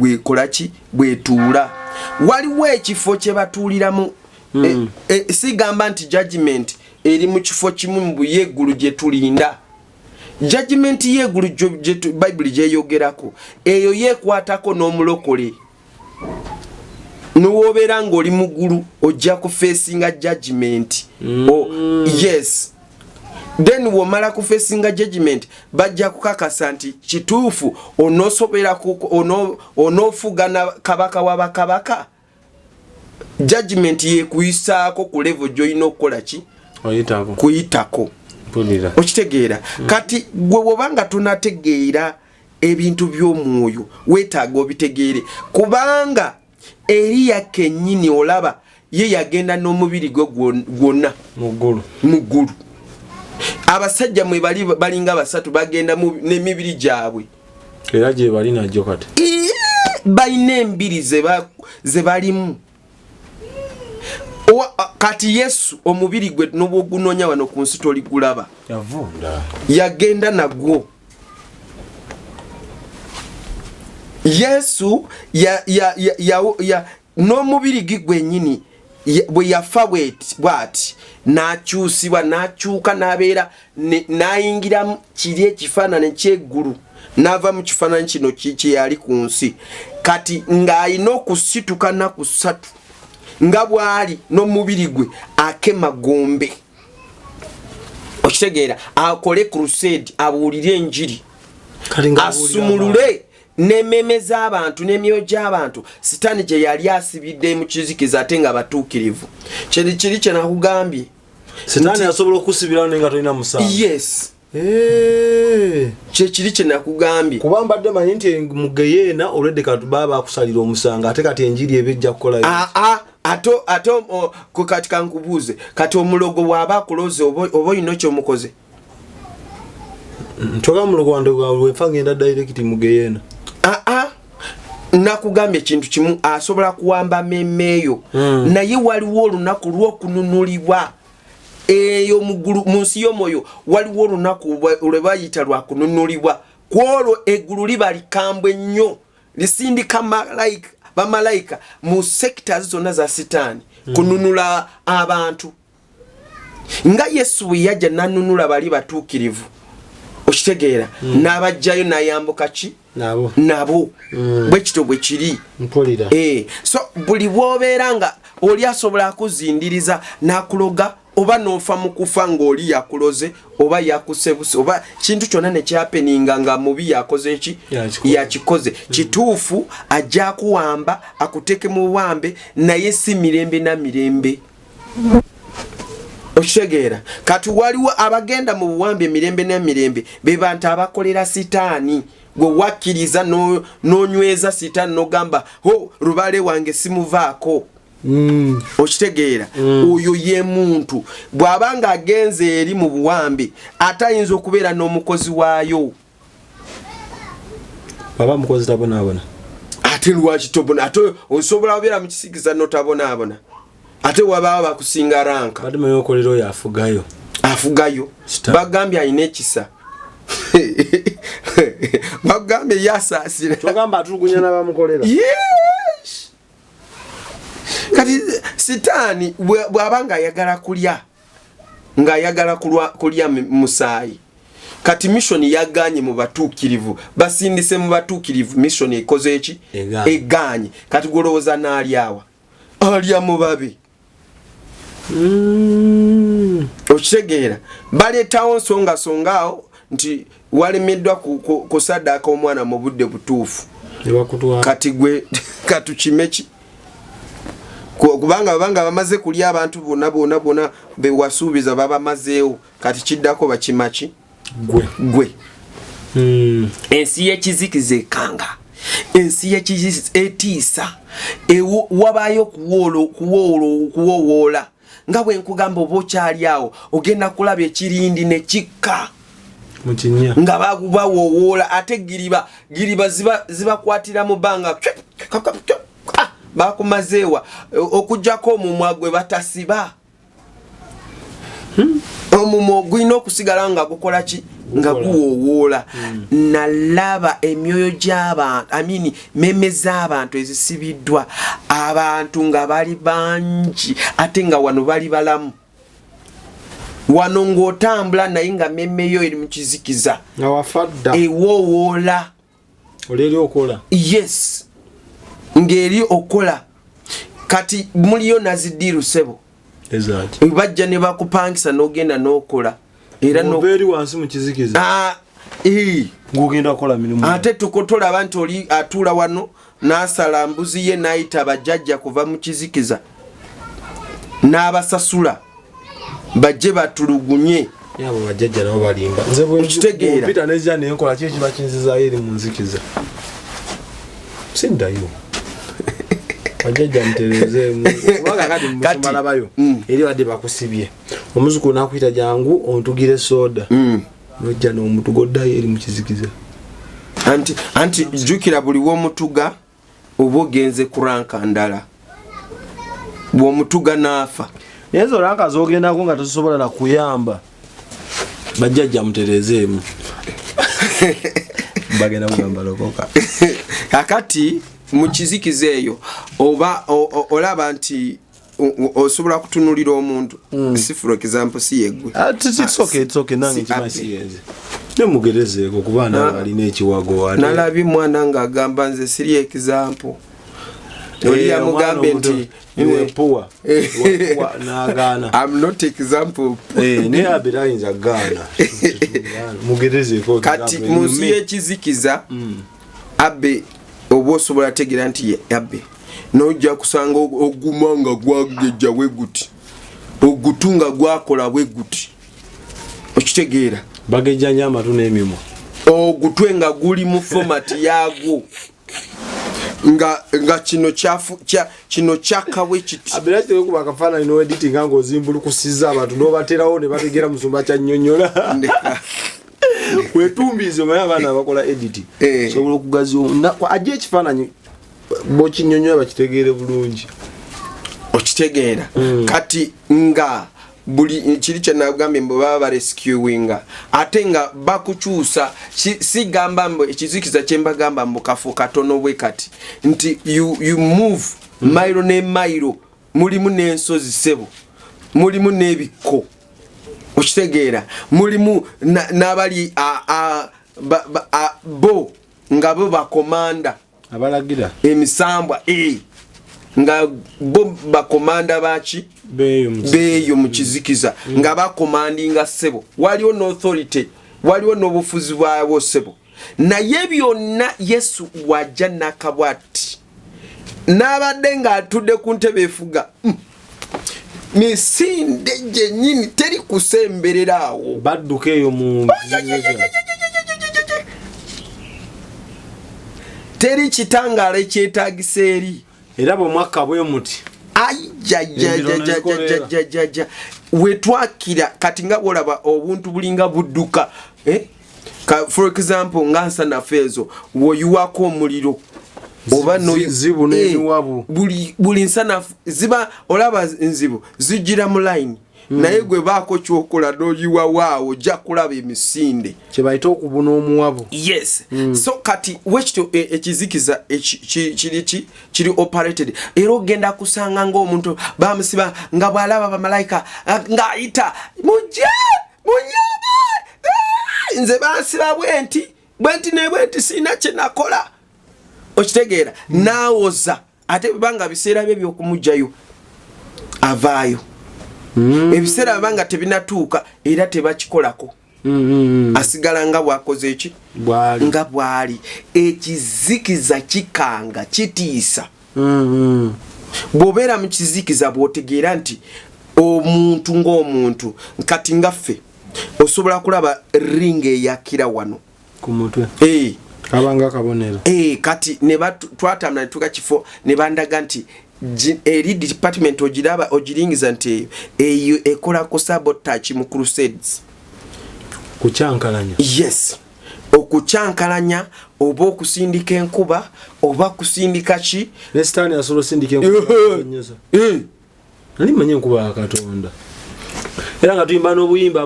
S1: weekola ki bwetuula waliwo ekifo kye batuuliramu sigamba nti judgment eri mu kifo kimu mu yeegulu gye tulinda judgment yeegulu Bible gyeyogerako eyo yeekwatako n'omulokole nuwobeera ng'oli mugulu ojja kufeesinga judgment yes then womala kufeesinga judgment bajja kukakasa nti kituufu onoosobera onoofuga na kabaka w'abakabaka judgment yekuyisaako ku level gy'olina okukola ki kuyitako okitegeera kati gwe bw'obanga tunategeera ebintu by'omwoyo weetaaga obitegeere kubanga Eliya kennyini olaba ye yagenda n'omubiri gwe gwonna muggulu abasajja mwe balinga basatu bagenda n'emibiri gyabwe
S2: era gye bali najjo kati
S1: balina embiri ze balimu kati Yesu omubiri gwe n'obwogunoonya wano ku nsi toligulaba yagenda nagwo Yesu n'omubiri gwe gwennyini bwe yafa bwati n'akyusibwa n'akyuka n'abeera n'ayingira kiri ekifaananyi ky'eggulu n'ava mu kifaananyi kino kye yali ku nsi kati ng'alina okusituka nnaku 3 nga bw'ali n'omubiri gwe akema gombe okitegeera akole crusade abuulire enjiri asumulule n'emmeme z'abantu n'emyoyo gy'abantu sitaani gye yali asibidde mu kizikiza ate nga batuukirivu kiri kye nakugambye
S2: sitaani asobola okusibirawo naye nga tolina musango
S1: yes kiri kye nakugambye
S2: kuba mbadde manyi nti mu geyeena olwedde kati baba bakusalira omusango ate kati enjiri ebejja kukolayo
S1: ate kati kankubuuze kati omulogo bw'aba akuloze oba olina kyomukoze
S2: ntoka mulogo wande wefa ngenda direct mu geyeena
S1: nakugambye ekintu kimu asobola kuwamba memmeeyo naye waliwo olunaku lw'okununulibwa eyo mu nsi y'omwoyo waliwo olunaku lwe bayita lwa kununulibwa kwolwo eggulu liba likambwe nnyo lisindika bamalayika mu sectors zonna za sitaani kununula abantu nga Yesu bwe yajja nanunula bali batuukirivu okitegeera n'abajjayo n'ayambuka ki nabo bwekito bwe kiri so buli bw'obeera nga oli asobola akuzindiriza n'akuloga oba n'ofa mu kufa ng'oli yakuloze oba yakusebuse oba kintu kyonna ne kyapeninga nga mubi yakoze eki yakikoze kituufu ajja kuwamba akuteeke mu buwambe naye si mirembe na mirembe okitegeera kati waliwo abagenda mu buwambe mirembe na mirembe be bantu abakolera sitaani gwe wakkiriza n'onyweza sitaani n'ogamba rubale wange simuvaako okitegeera oyo ye muntu bw'abanga agenze eri mu buwambe atayinza okubeera n'omukozi waayo
S2: baba mukozi tabonaabona
S1: ate lwaki tobona ate osobola obeera mu kisikiza notabonaabona ate wabaawo bakusinga ranka
S2: badde okolera oyo
S1: afugayo bagambye alina ekisa bagambye yasaasira
S2: togamba atulugunya n'abamukolera
S1: kati sitaani bw'abanga ayagala kulya ng'ayagala kulya musaayi kati mishoni yaganye mu batuukirivu basindise mu batuukirivu mishoni ekoze eki eganye kati golowooza n'alyawa alya mubabe okitegeera baleetawo nsongasongaawo nti walemeddwa kusaddaaka omwana mu budde butuufu kati gwe katukimeki kubanga bamaze kulya abantu bonna bewasuubiza babamazeewo kati kiddako bakimaki gwe ensi y'ekizikiza ekanga ensi y'ekizikiza etiisa wabaayo kuwowoola nga bwe nkugamba oba okyali awo ogenda kulaba ekirindi ne kikka nga bawowoola ate giriba zibakwatira mu bbanga bakumazeewa okujjako omumwa gwe batasiba omumwa gulina okusigala nga gukola ki nga guwowoola nalaba emyoyo gy'abantu meme z'abantu ezisibiddwa abantu nga bali bangi ate nga wano bali balamu wano ng'otambula naye nga memeyo eri mu kizikiza ewowoola
S2: oli okola
S1: yes ngeri okola kati muliyo nazidiru sebo bajja ne bakupangisa n'ogenda n'okola era
S2: n'obeeri wansi mu kizikiza ng'ogenda kukola mirimu
S1: ate tukotolaba nti oli atuula wano n'asala mbuzi ye n'ayita bajjajja kuva mu kizikiza n'abasasula bajje batulugunye
S2: yabo bajjajja nabo balimba
S1: nkitegeera
S2: mpita nezija nenkola ki ekiba kinzizaayo eri mu nzikiza sindayo bajjajja nterezeemu kubanga kati musumalabayo eri badde bakusibye omuzukulu n'akuyita jangu ontugire soda nojja n'omutuga oddayo eri mu kizikiza
S1: anti jjukira buli w'omutuga oba ogenze ku ranka ndala bw'omutuga n'afa
S2: naye zo ranka z'ogendako nga tosobola na kuyamba bajjajja muterezeemu bagenda kugamba lokoka
S1: kakati mu kizikiza eyo oba olaba nti osobola kutunulira omuntu si for example si yegwe
S2: it's okay nange kimasiyenze nemugerezeeko kubaana balina ekiwago
S1: nalabi mwana nga agamba nze siri example oli yamugambe nti
S2: poor n'agaana
S1: I'm not example
S2: naye abera ayinza gaana mugerezeeko
S1: kati mu nsi y'ekizikiza abbe oba osobola tegeera nti abbe n'ojja kusanga oguma nga gwagejja bwe guti ogutunga gwakola bwe guti okitegeera
S2: bagejja nnyo amatu n'emimwa
S1: ogutwe nga guli mu format yaagwo nga kino kyakawe kiti
S2: abera kitewe kuba akafaananyi n'oeditinga ng'ozimbulukusiza abantu n'obaterawo ne bategera musumba kyannyonnyola wetumbize omanyi abaana abakola editi sobola okugaziwa ajja ekifaananyi bokinyonnyola bakitegeere bulungi
S1: okitegeera kati nga buli kiri kyenagambye mbu baba barescuinga ate nga bakukyusa sigamba mbu ekizikiza kyembagamba mbu kafu katono bwe kati nti you move mailo ne mailo mulimu n'ensozi sebo mulimu n'ebikko okitegeera mulimu n'abali bo nga bo bakomanda
S2: abalagira
S1: emisambwa nga bo bakomanda baki beyo mu kizikiza nga bakomandinga sebo waliwo no authority waliwo n'obufuzi bwawo sebo naye byonna Yesu wajja nakabwati n'abadde nga atudde ku ntebe efuga misinde gyennyini teri kusemberera awo
S2: badduka eyo mu
S1: teri kitangaala ekyetaagisa eri
S2: era bwe mwaka bwe muti
S1: ajajajajajajaja wetwakira kati nga olaba obuntu bulinga budduka for example nga nsanafu ezo woyiwako omuliro oba
S2: zibu n'emiwabu
S1: buli nsanafu ziba olaba nzibu zijira mu line naye gwe baako kyokola n'oyiwa waawo ojja kulaba emisinde
S2: kye bayita okubuna omuwabu
S1: yes so kati wekityo ekizikiza kiri operated era ogenda kusanga ng'omuntu bamusiba nga bw'alaba bamalayika ng'ayita mujje munyama nze bansiba bwenti ne bwenti sina kye nakola okitegeera naawoza ate bibanga biseera bye by'okumugjayo avaayo ebiseera banga tebinatuuka era tebakikolako asigala nga bwakoze eki nga bwali ekizikiza kikanga kitiisa bw'obeera mu kizikiza bw'otegeera nti omuntu ng'omuntu kati ngaffe osobola kulaba ringa eyakira wano
S2: ku mutwe kabanga kabonero
S1: kati ne twatambula ne tuka kifo ne bandaga nti eri department ogiraba ogiringiza nti eyo ekola ku sabotage mu crusades
S2: kucyankalanya
S1: yes okucyankalanya oba okusindika enkuba oba kusindika ki
S2: nesitani asolo sindika enkuba nali manye enkuba ya Katonda era nga tuyimba n'obuyimba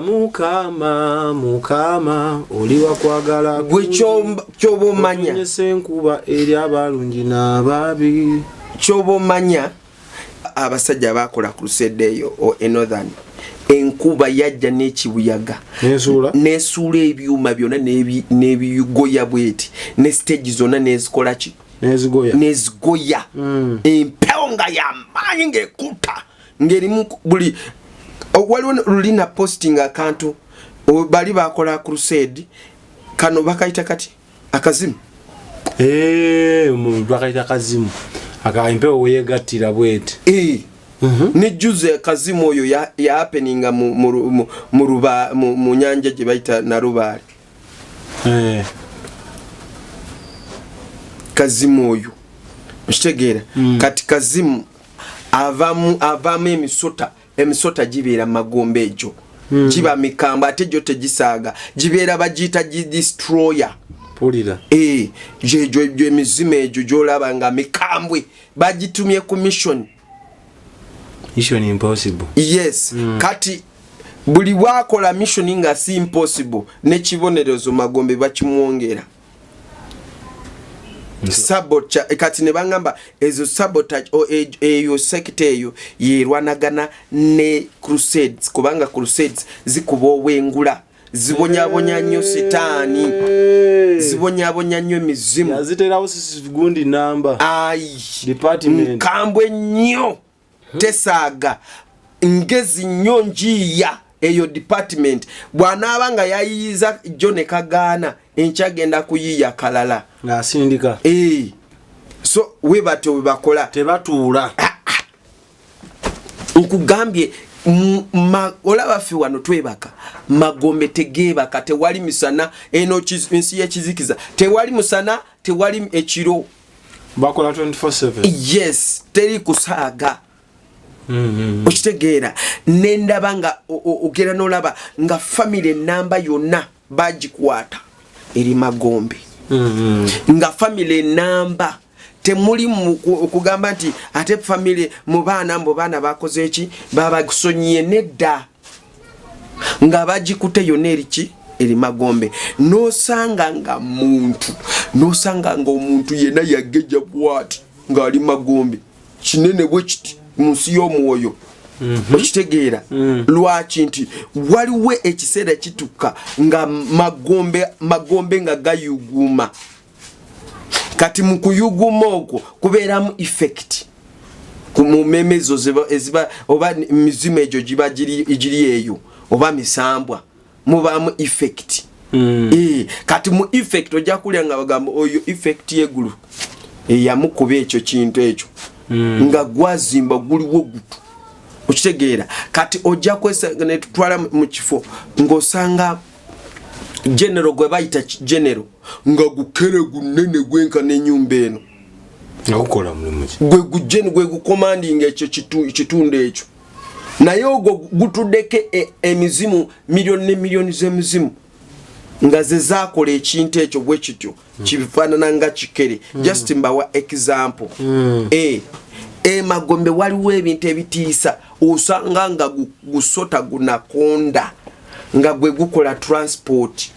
S2: mukama oli wakwagala
S1: kyobomanya
S2: enkuba eri abalungi n'ababi
S1: kyobomanya abasajja bakola crusade eyo northern enkuba yajja n'ekibuyaga nesuula ebyuma byonna n'ebigoya bweti ne stage zonna nezikola ki nezigoya empewo nga yamaanyi ng'ekuta ng'erimu buli waliwo lulina posting akantu bali bakola crusade kano bakayita kati akazimu
S2: bakayita akazimu akaimpewo weyegattira bweti
S1: nejjuze akazimu oyo ya happeninga mu nyanja gye bayita Nalubaale kazimu oyo okitegeera kati kazimu avamu emisota gibeera magombe egyo giba mikamba ate gyo tegisaaga gibeera bagiyita destroyer
S2: pulira
S1: gyo emizimu egyo gyolaba nga mikambwe bagitumye ku mission
S2: impossible
S1: yes kati buli wakola mission nga si impossible nekibonerezo magombe bakimwongera sabotage kati ne bangamba ezo sabotage o eyo sector eyo yerwanagana ne crusades kubanga crusades zikuba owengula zibonyabonya nnyo sitaani zibonyabonya nnyo emizimu
S2: yaziterawo gundi namba department
S1: nkambwe nnyo tesaaga ngezi nnyo njiya eyo department bw'anaaba nga yayiyiza jo ne kagaana enkyagenda kuyiya kalala
S2: ng'asindika
S1: so we batyo we bakola
S2: tebatuula
S1: nkugambye olaba ffe wano twebaka Magombe tegeebaka tewali misana eno ensi y'ekizikiza tewali musana tewali ekiro
S2: bakola 24/7
S1: yes teri kusaaga okitegeera nendaba nga ogera n'olaba nga family namba yonna bagikwata eri Magombe nga family namba temuli okugamba nti ate family mu baana mbo baana bakoze eki baba kusonyiye nedda nga bagikute yonna eriki eri Magombe nosanga nga omuntu yena yageja bwati nga ali Magombe kinene bwe kiti munsi y'omwoyo okitegeera lwaki nti waliwo ekiseera kituka nga Magombe nga gayuguma kati mu kuyuguma okwo kubeeramu effect mu memezo eziba oba mizimu egyo giba giri eyo oba misambwa mubaamu effect kati mu effect ojja kulya nga bagamba oyo effect y'eggulu eyamukuba ekyo kintu ekyo nga gwazimba guliwo gutu okitegeera kati ojja kwesanga ne tutwala mu kifo ng'osanga general gwe bayita general nga gukere gunene gwenka n'ennyumba eno
S2: ng'okola mulimu ki
S1: gwe gukomandinga ekyo kitundu ekyo naye ogwo gutuddeke emizimu miliyoni ne miliyoni z'emizimu nga ze zaakola ekintu ekyo bwe kityo kifaanana nga kikere just mbawa example Magombe waliwo ebintu ebitiisa osanga nga gusota gunakonda nga gwe gukola transport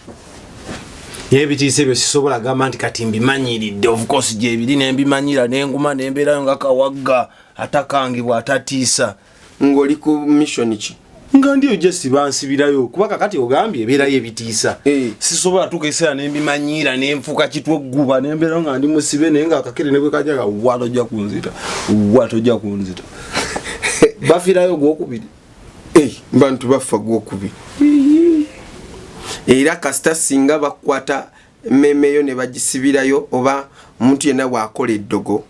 S2: yebitiisa ebyo sisobola gamba nti kati mbimanyiridde of course gye biri nembimanyira nenguma nembeerayo nga kawagga atakangibwa atatiisa
S1: ng'oli ku mission ki
S2: nga ndiyo jesi bansibirayo kuba kakati ogambye ebeerayo ebitiisa sisobola tukeesera nembimanyira nenfuuka kitwa ogguba nembeerayo nga ndi musibe naye nga akakere ne bwe kajaga watojja kunzita bafiirayo gwokubiri
S1: bantu bafa gwokubiri era kasita singa bakwata memeyo ne bagisibirayo oba omuntu yenna bw'akola eddogo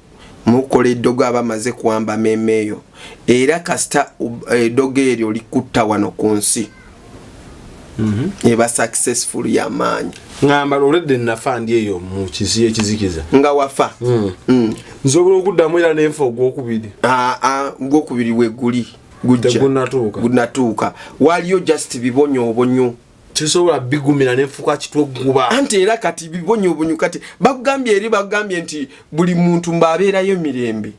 S1: mukola eddogo abamaze kuwamba memeyo era kasita eddogo eryo likutta wano ku nsi eba successful y'amaanyi
S2: ngamba olwedde nafa ndi eyo mu kisi ekizikiza
S1: nga wafa
S2: nsobola okuddamu era nenfa ogwokubiri
S1: gwokubiri weguli gunatuuka waliyo just bibonyoobonyo
S2: tisobola bigumira nenfuka kitwogguba
S1: anti era kati bibonyoobonyo kati bagambye nti buli muntu mbabeerayo mirembe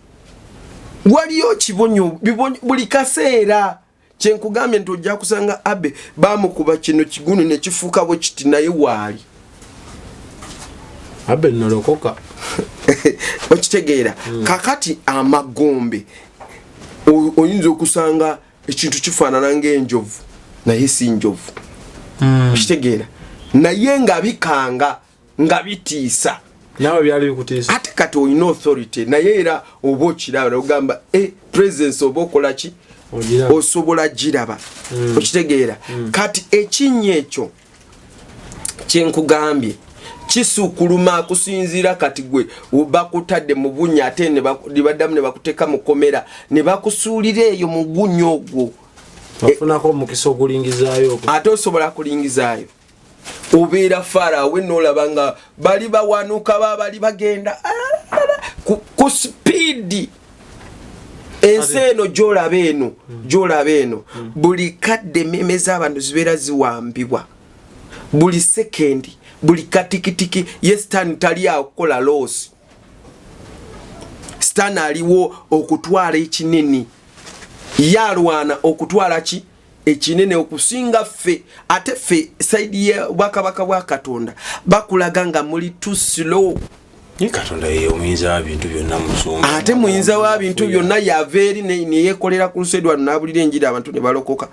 S1: waliyo kibonyo buli kaseera kyenkugambye nti ojja kusanga abe bamukuba kino kigunu ne kifuuka bwe kiti naye waali
S2: abe nolokoka
S1: okitegeera kakati Amagombe oyinza okusanga ekintu kifaanana ng'enjovu naye si njovu okitegeera naye nga bikanga nga bitiisa
S2: nawe byali bikutiisa
S1: ate kati olina authority naye era oba okiraba ogamba presence oba okola ki osobola giraba okitegeera kati ekinnya ekyo kyenkugambye kisukuluma kusinziira kati gwe bakutadde mu bunya ate ne baddamu ne bakuteeka mu komera ne bakusuulira eyo mu gunya ogwo
S2: bafunako omukisa ogulingizaayo
S1: ate osobola kulingizaayo obeera Faraawo n'olaba nga bali bawanuka bali bagenda ku speedi ensi eno gyolaba eno buli kadde meme z'abantu zibeera ziwambibwa buli sekendi buli katikitiki ye Stan tali akola loss Stan aliwo okutwala ekinene yalwana okutwala ki ekinene okusinga ffe ate ffe side ye bakabaka bwa Katonda bakulaga nga muli too slow
S2: Ni Katonda ye omuyinza bintu byonna musumba.
S1: Ate muyinza wa bintu byonna yaveri ne yekolera ku Crusade wano nabulira enjiri abantu ne balokoka.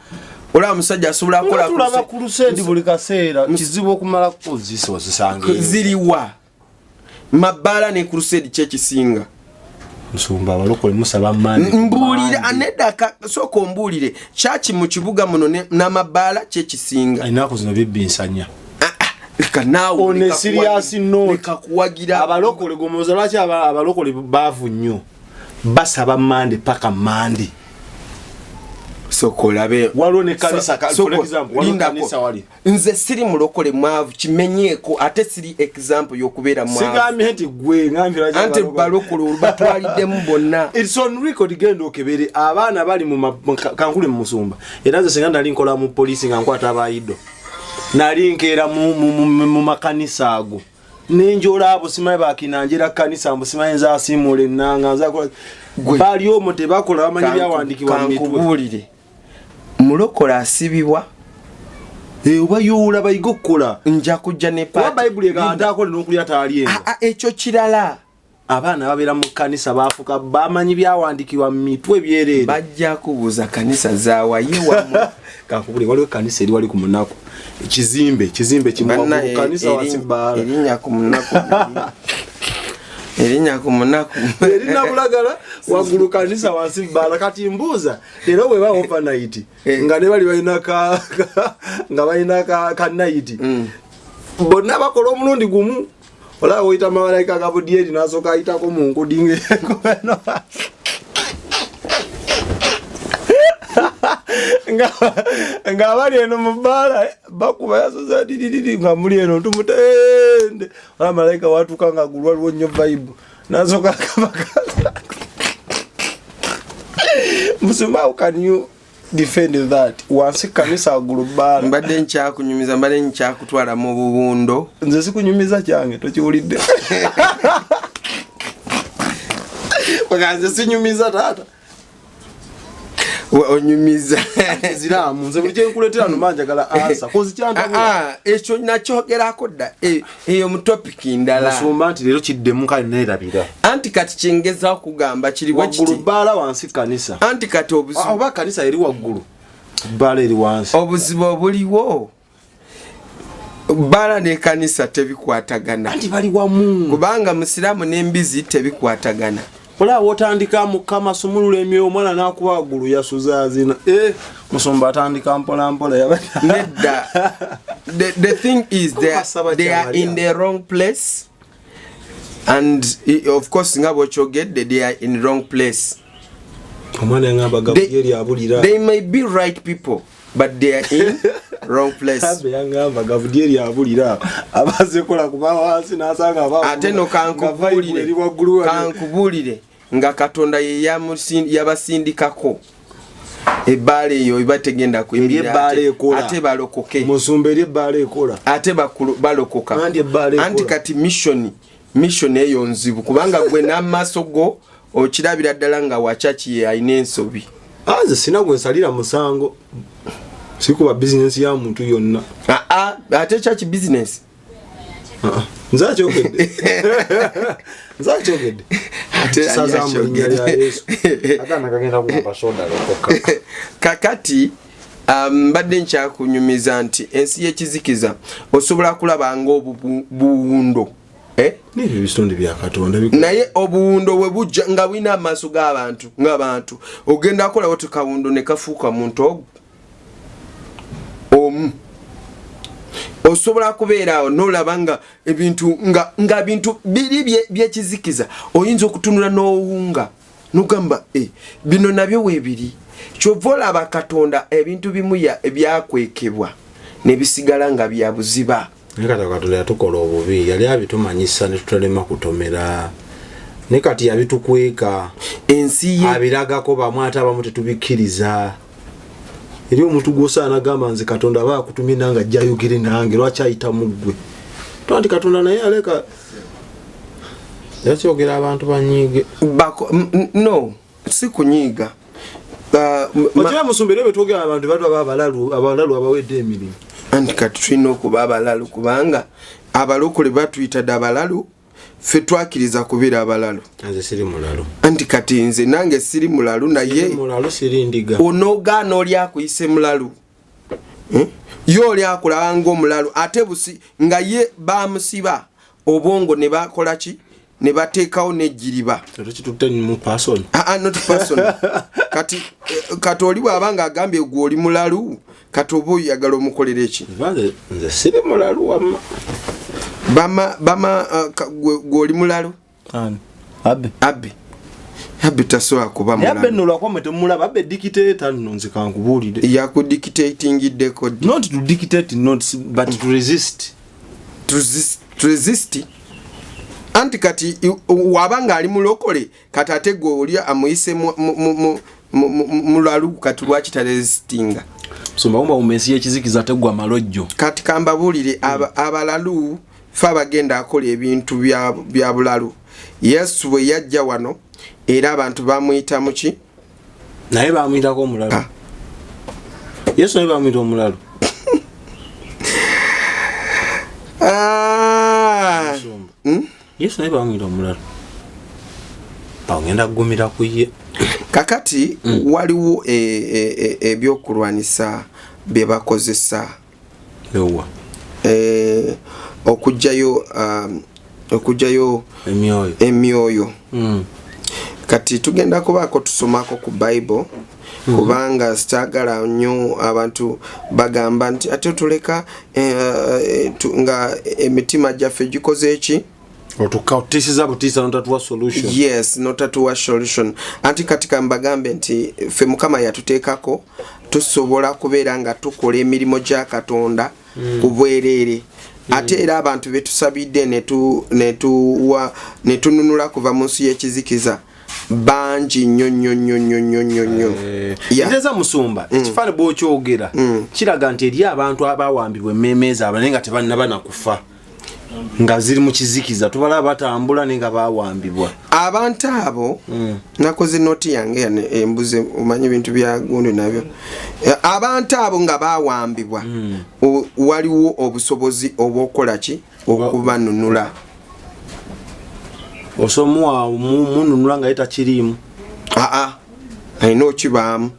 S1: Ola musajja asobola akola
S2: ku Crusade buli kaseera kizibu okumala kuziso zisange.
S1: Ziriwa. Mabala ne Crusade kisinga.
S2: Musumba balokole musaba mani.
S1: Mbulira anedaka soko mbulire chachi mu kibuga muno na mabala kisinga.
S2: Inako zino bibinsanya.
S1: Kanawo
S2: on a serious note
S1: kakuwagira
S2: abalokole gomoza lwaki abalokole bavu nnyo basaba mande paka mande
S1: sokolabe
S2: walo ne kanisa for example walo kanisa wali
S1: nze siri mulokole mwavu kimenyeko ate siri example yokubera mwavu
S2: sigami nti gwe ngambira
S1: ante balokole batwalide mu bonna
S2: it's on record gendo okebere abaana bali mu kankule mu Musumba era nze singanda linkola mu police ngankwata abayido nalinkera mu makanisa ago nenjola abo simaye bakinanjira kanisa mbu simaye za simule nanga za bali omo tebakola bamanyi byawandikibwa mu mitwe
S1: kankubulire mulokola asibibwa
S2: oba yola bayigokola
S1: nja kujja ne
S2: pa Bible eganda akola n'okuli atali eno
S1: ekyo kirala
S2: abaana babera mu kanisa bafuka bamanyi byawandikibwa mu mitwe byerere
S1: bajja kubuza kanisa zawayiwa
S2: kakubuli waliwo kanisa eri wali ku munaku kizimbe kimu kanisa wasibala
S1: erinya ku munaku
S2: erina bulagala wagulu kanisa wasibala kati mbuza lero bwe bawo pa night nga ne bali balina nga balina ka night bonna bakola omulundi gumu ola oyita mawalaika gabudieri nasoka ayitako mu nkudinge nga bali eno mubala bakuba yasoza dididi nga muli eno tumutende wala malaika watu kanga gulwa lwo nyo vibe nasoka kabaka Musumba, how can you defend that? Once kanisa global
S1: mbadde ncha kunyumiza mbadde ncha kutwala mu bubundo
S2: nze sikunyumiza kyange tokiwulidde wakanze sinyumiza tata
S1: onyumiza
S2: ziramu nze buli kyenkuletera nomanja ansa kozi kyanta
S1: ekyo nakyogerako dda eyo mu topic ndala
S2: Musumba nti lero kiddemu kale nerabira
S1: anti kati kyengeza okugamba kiri
S2: waggulu bbaala wansi kanisa
S1: anti kati obuzibu
S2: oba kanisa eri waggulu bbaala eri wansi
S1: obuzibu obuliwo bbaala ne kanisa tebikwatagana
S2: anti bali wamu
S1: kubanga musiramu n'embizi tebikwatagana
S2: ola wotandika mukama sumulula emyoyo omwana nakuba waggulu yasuza zina Musumba atandika mpola
S1: nedda the thing is they are in the wrong place and of course ngabo chogedde they are in wrong place
S2: omwana ngamba Gabriel abulira
S1: they may be right people but they are in wrong place
S2: abe ngamba Gabriel abulira abaze kola kuba wansi nasanga aba
S1: ate no kankubulire nga Katonda ye yabasindikako ebbaala eyo ibategenda ku ate balokoke
S2: Musumba eri ebbaala ekola
S1: ate balokoka anti kati mission eyo nzibu kubanga gwe n'amaaso go okirabira ddala nga wachachi ye ayina ensobi
S2: aze sina gwe nsalira musango sikuba business ya muntu yonna
S1: ate church business
S2: nzachogedde
S1: kakati mbadde nkyakunyumiza nti ensi y'ekizikiza osobola kulaba ng'obuwundo
S2: n'ebitundu bya Katonda
S1: naye obuwundo bwe bujja nga bwina amaaso ng'abantu ogenda akolawo tukawundo ne kafuuka muntu omu osobola kubeera awo n'olaba nga ebintu nga bintu biri byekizikiza oyinza okutunula n'owunga n'ogamba bino nabyo weebiri kyova olaba Katonda ebintu bimu ebyakwekebwa ne bisigala nga bya buziba
S2: naye kati Katonda yatukola obubi yali abitumanyisa ne tutolema kutomera ne kati yabitukweka
S1: ensi ye
S2: abiragako bamu ate abamu tetubikkiriza eri omuntu gwosaana gamba nze Katonda aba akutumye nanga ajjayogere nange lwaki ayita muggwe tonti Katonda naye aleka yakyogera abantu banyiige
S1: no si kunyiiga
S2: okiba Musumba era betwogera abantu batwa abalalu abawedde emirimu
S1: anti kati tulina okuba abalalu kubanga abalokole batuyita dda abalalu ffe twakiriza kubeera abalalu
S2: nze siri mulalu
S1: anti kati nze nange siri mulalu naye
S2: mulalu siri ndiga
S1: onogaana oli akuyise mulalu ye oli akulaba ng'omulalu ate busi nga ye bamusiba obwongo ne bakola ki ne bateekawo n'ejjiriba
S2: tekitutte mu person
S1: not person kati oli bw'aba nga agambye gwe oli mulalu kati oba oyagala omukolera eki
S2: nze siri mulalu wamma
S1: gwe oli mulalu abbe tasobola kuba
S2: mulalu nolwakwame temulaba abbe dictator nno nze kankubuulire
S1: yakudictatingiddeko
S2: not to dictate not but to resist
S1: anti kati waba nga ali mulokole kati ate gwe oli amuyise mulalu kati lwaki taresistinga
S2: sombawumba mu mensi y'ekizikiza tegwa amalojjo
S1: kati kambabuulire abalalu fe abagenda akola ebintu bya bulalu Yesu bwe yajja wano era abantu bamuyita muki
S2: naye bamuyitako omulalu Yesu naye bamuyita omulalu Yesu naye bamuyita omulalu bagenda kugumira ku ye
S1: kakati waliwo ebyokulwanisa bye bakozesa okujjayo emyoyo kati tugenda kubaako tusomako ku Bible kubanga sitagala nnyo abantu bagamba nti ate tuleka nga emitima gyaffe gikoze eki
S2: otukatisiza butisa notatuwa solution
S1: yes notatuwa solution anti katika mbagambe nti ffe Mukama yatuteekako tusobola kubeera nga tukola emirimu gya Katonda ku bwereere ate era abantu betusabidde netununula kuva mu nsi y'ekizikiza bangi nnyo
S2: nteeza musumba ekifaananyi bw'okyogera kiraga nti eri abantu abawambibwa emmeeme zaabwe naye nga tebannaba nakufa nga ziri mu kizikiza tubalaba batambula naye nga bawambibwa
S1: abantu abo nakoze noti yange embuze omanyi ebintu bya gundi nabyo abantu abo nga bawambibwa waliwo obusobozi obw'okukola ki okubanunula
S2: osomuwa mununula nga yetakiriimu
S1: alina okibaamu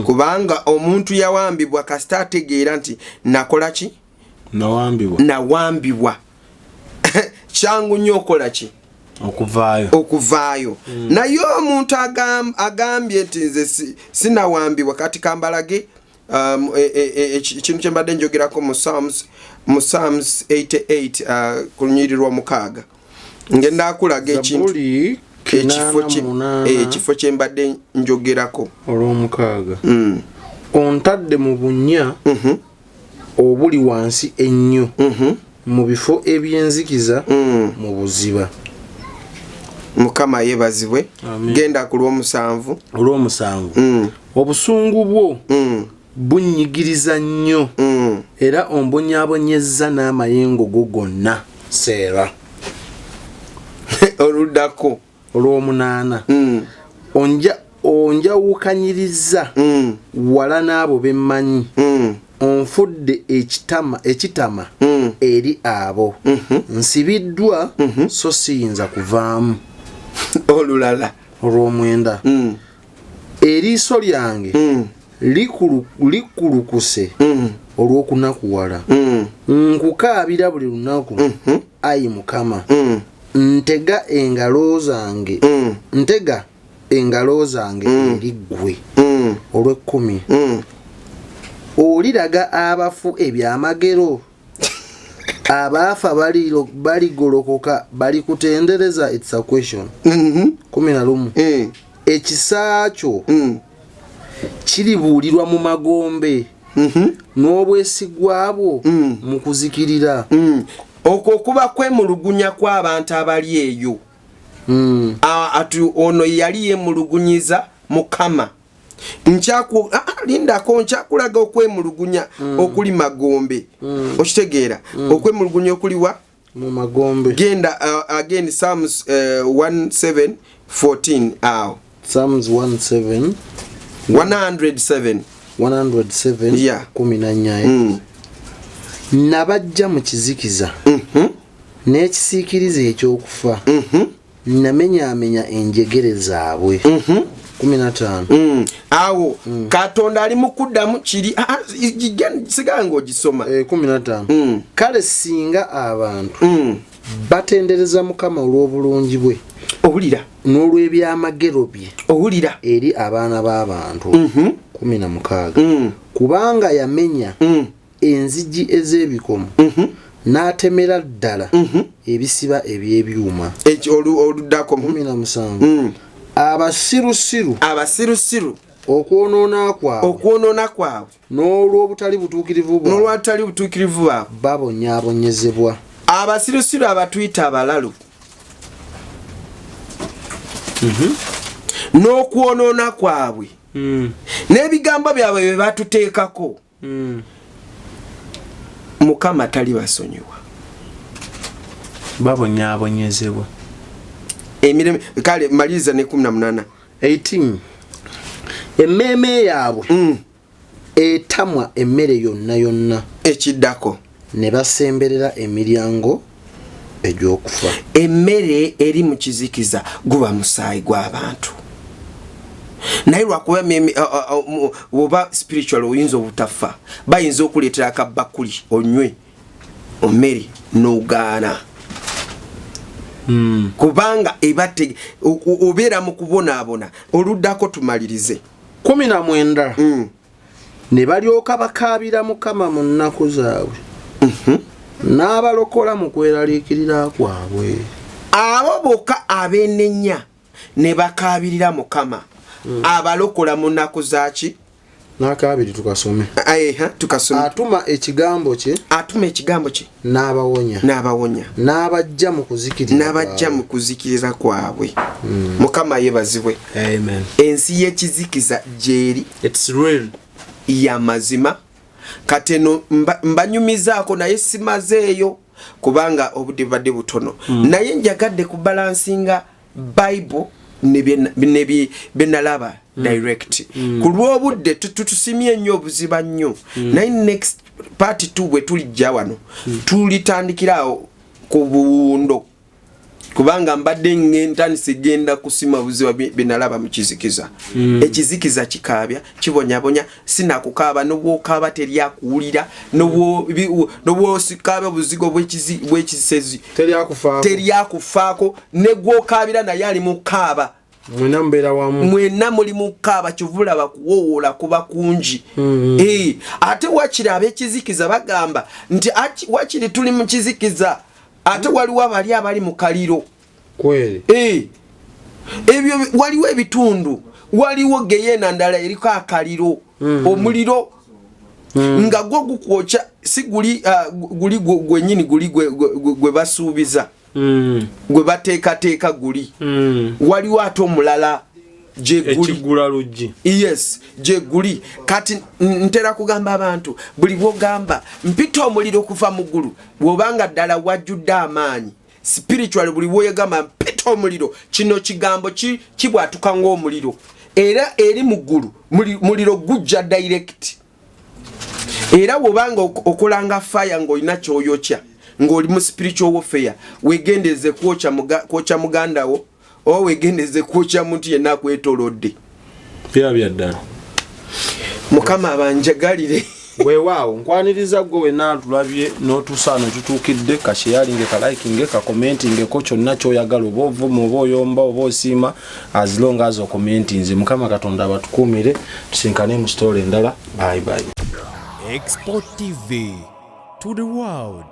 S1: kubanga omuntu yawambibwa kasita ategeera nti nakola ki nawambibwa kyangu nnyo okola ki okuvaayo naye omuntu agambye nti nze sinawambibwa kati kambalage ekintu kyembadde njogerako mu Psalms 88 ku lunyiriri lwa 6 ngenda akulaga ekintu ekifo kyembadde njogerako
S2: olw'omukaaga ontadde mu bunnya obuli wansi ennyo mu bifo eby'enzikiza mu buziba
S1: Mukama yebazibwe genda ku lw'omusanvu
S2: obusungu bwo bunyigiriza nnyo era ombonyabonyezza n'amayengo go gonna seera
S1: oluddako
S2: olw'omunaana onjawukanyiriza wala n'abo bemmanyi onfudde ekitama eri abo nsibiddwa so siyinza kuvaamu
S1: olulala
S2: olw'omwenda eriiso lyange likulukuse olw'okunakuwala nkukaabira buli lunaku ayi Mukama ntega engalo zange eri ggwe olw'ekkumi oliraga abafu ebyamagero abaafa baligolokoka balikutendereza. It's a question. 11 ekisa kyo kiribuulirwa mu magombe n'obwesigwa bwo mu kuzikirira.
S1: Okwo kuba kwemulugunya kw'abantu abali eyo. Atu ono yali yemulugunyiza Mukama. Lindako nkyakulaga okwemulugunya okuli magombe. Okitegeera okwemulugunya okuliwa
S2: mu magombe.
S1: Genda again Psalms 17:14 awo.
S2: Psalms 107
S1: yeah.
S2: 14 nabajja mu kizikiza n'ekisiikiriza ekyokufa namenyaamenya enjegere zaabwe 15
S1: awo Katonda ali mu kuddamu kiri sigala ng'ogisoma
S2: 15 kale singa abantu batendereza Mukama olw'obulungi bwe
S1: owulira
S2: n'olw'ebyamagero bye
S1: owulira
S2: eri abaana b'abantu 16 kubanga yamenya enzigi ez'ebikomo n'atemera ddala ebisiba eby'ebyuma
S1: oluddako
S2: 17 abasirusiru okwonoona kwabwe n'olw'obutali butuukirivu bwabwe babonyaabonyezebwa
S1: abasirusiru abatuyita abalalu n'okwonoona kwabwe n'ebigambo byabwe bye batuteekako Mukama tali basonyiwa
S2: babonyaabonyezebwa
S1: emireme kale maliriza ne 18
S2: emmeeme yaabwe etamwa emmere yonna
S1: ekiddako
S2: ne basemberera emiryango egy'okufa
S1: emmere eri mu kizikiza guba musaayi gw'abantu naye lwakuba oba spiritual oyinza obutafa bayinza okuleetera akabakuli onywe ommere n'ogaana kubanga ebate obeera mu kubonaabona oluddako tumalirize
S2: 19 ne balyoka bakaabira Mukama mu nnaku zaabwe n'abalokola mu kweraliikirira kwabwe
S1: abo bokka abeenenya ne bakaabirira Mukama abalokola mu nnaku zaaki
S2: n'akabiri tukasome
S1: tukasome
S2: atuma ekigambo kye n'abawonya n'abajja mu kuzikiriza
S1: kwabwe Mukama yebazibwe
S2: amen
S1: ensi y'ekizikiza gyeri
S2: it's real
S1: ya mazima kateno mbanyumizaako naye simazeeyo kubanga obudde badde butono naye njagadde kubalansinga Bible ne benalaba direct kulwobudde tutusimye nnyo obuziba nnyo naye next part 2 bwe tulijja wano tulitandikirawo ku buwundo kubanga mbadde ngentandise genda kusima buziba benalaba mu kizikiza ekizikiza kikaabya kibonyabonya sinakukaaba n'obwokaaba teryakuwulira n'obwosikaba buzigo bw'ekisezi teryakufaako ne gwokaabira naye ali mu kaaba mwena muli mu kaaba kivula bakuwoola kuba kungi ate wakiri ab'ekizikiza bagamba nti wakiri tuli mu kizikiza ate waliwo abali mu kaliro
S2: kweli
S1: ebyo waliwo ebitundu waliwo Geyeena ndala eriko akaliro omuliro nga gwo gukwokya si guli gwenyini guli gwe basuubiza gwe bateekateeka guli waliwo ate omulala
S2: ekigula luggi
S1: yes je guli kati ntera kugamba abantu buli bwogamba mpita omuliro kuva mu ggulu bwobanga ddala wajjudde amaanyi spiritual buli bwoyegamba mpita omuliro kino kigambo kibwatuka ng'omuliro era eri mu ggulu muliro gujja direct era bwobanga okolanga fire ng'olina kyoyokya ng'oli mu spiritual warfare wegendeze kwokya mugandawo wegendeze kwokya muntu yenna kwetolodde
S2: byabya ddala
S1: Mukama abanjagalire
S2: weewaawo nkwaniriza gwe wenna tulabye n'otusaano tutuukidde kasheyalinge kalaikinge kakomentingeko kyonna ky'oyagala oba ovuma oba oyomba oba osiima as long as okomentinze Mukama Katonda abatukuumire tusinkane mu sitoola endala bye bye
S3: Export TV to the world.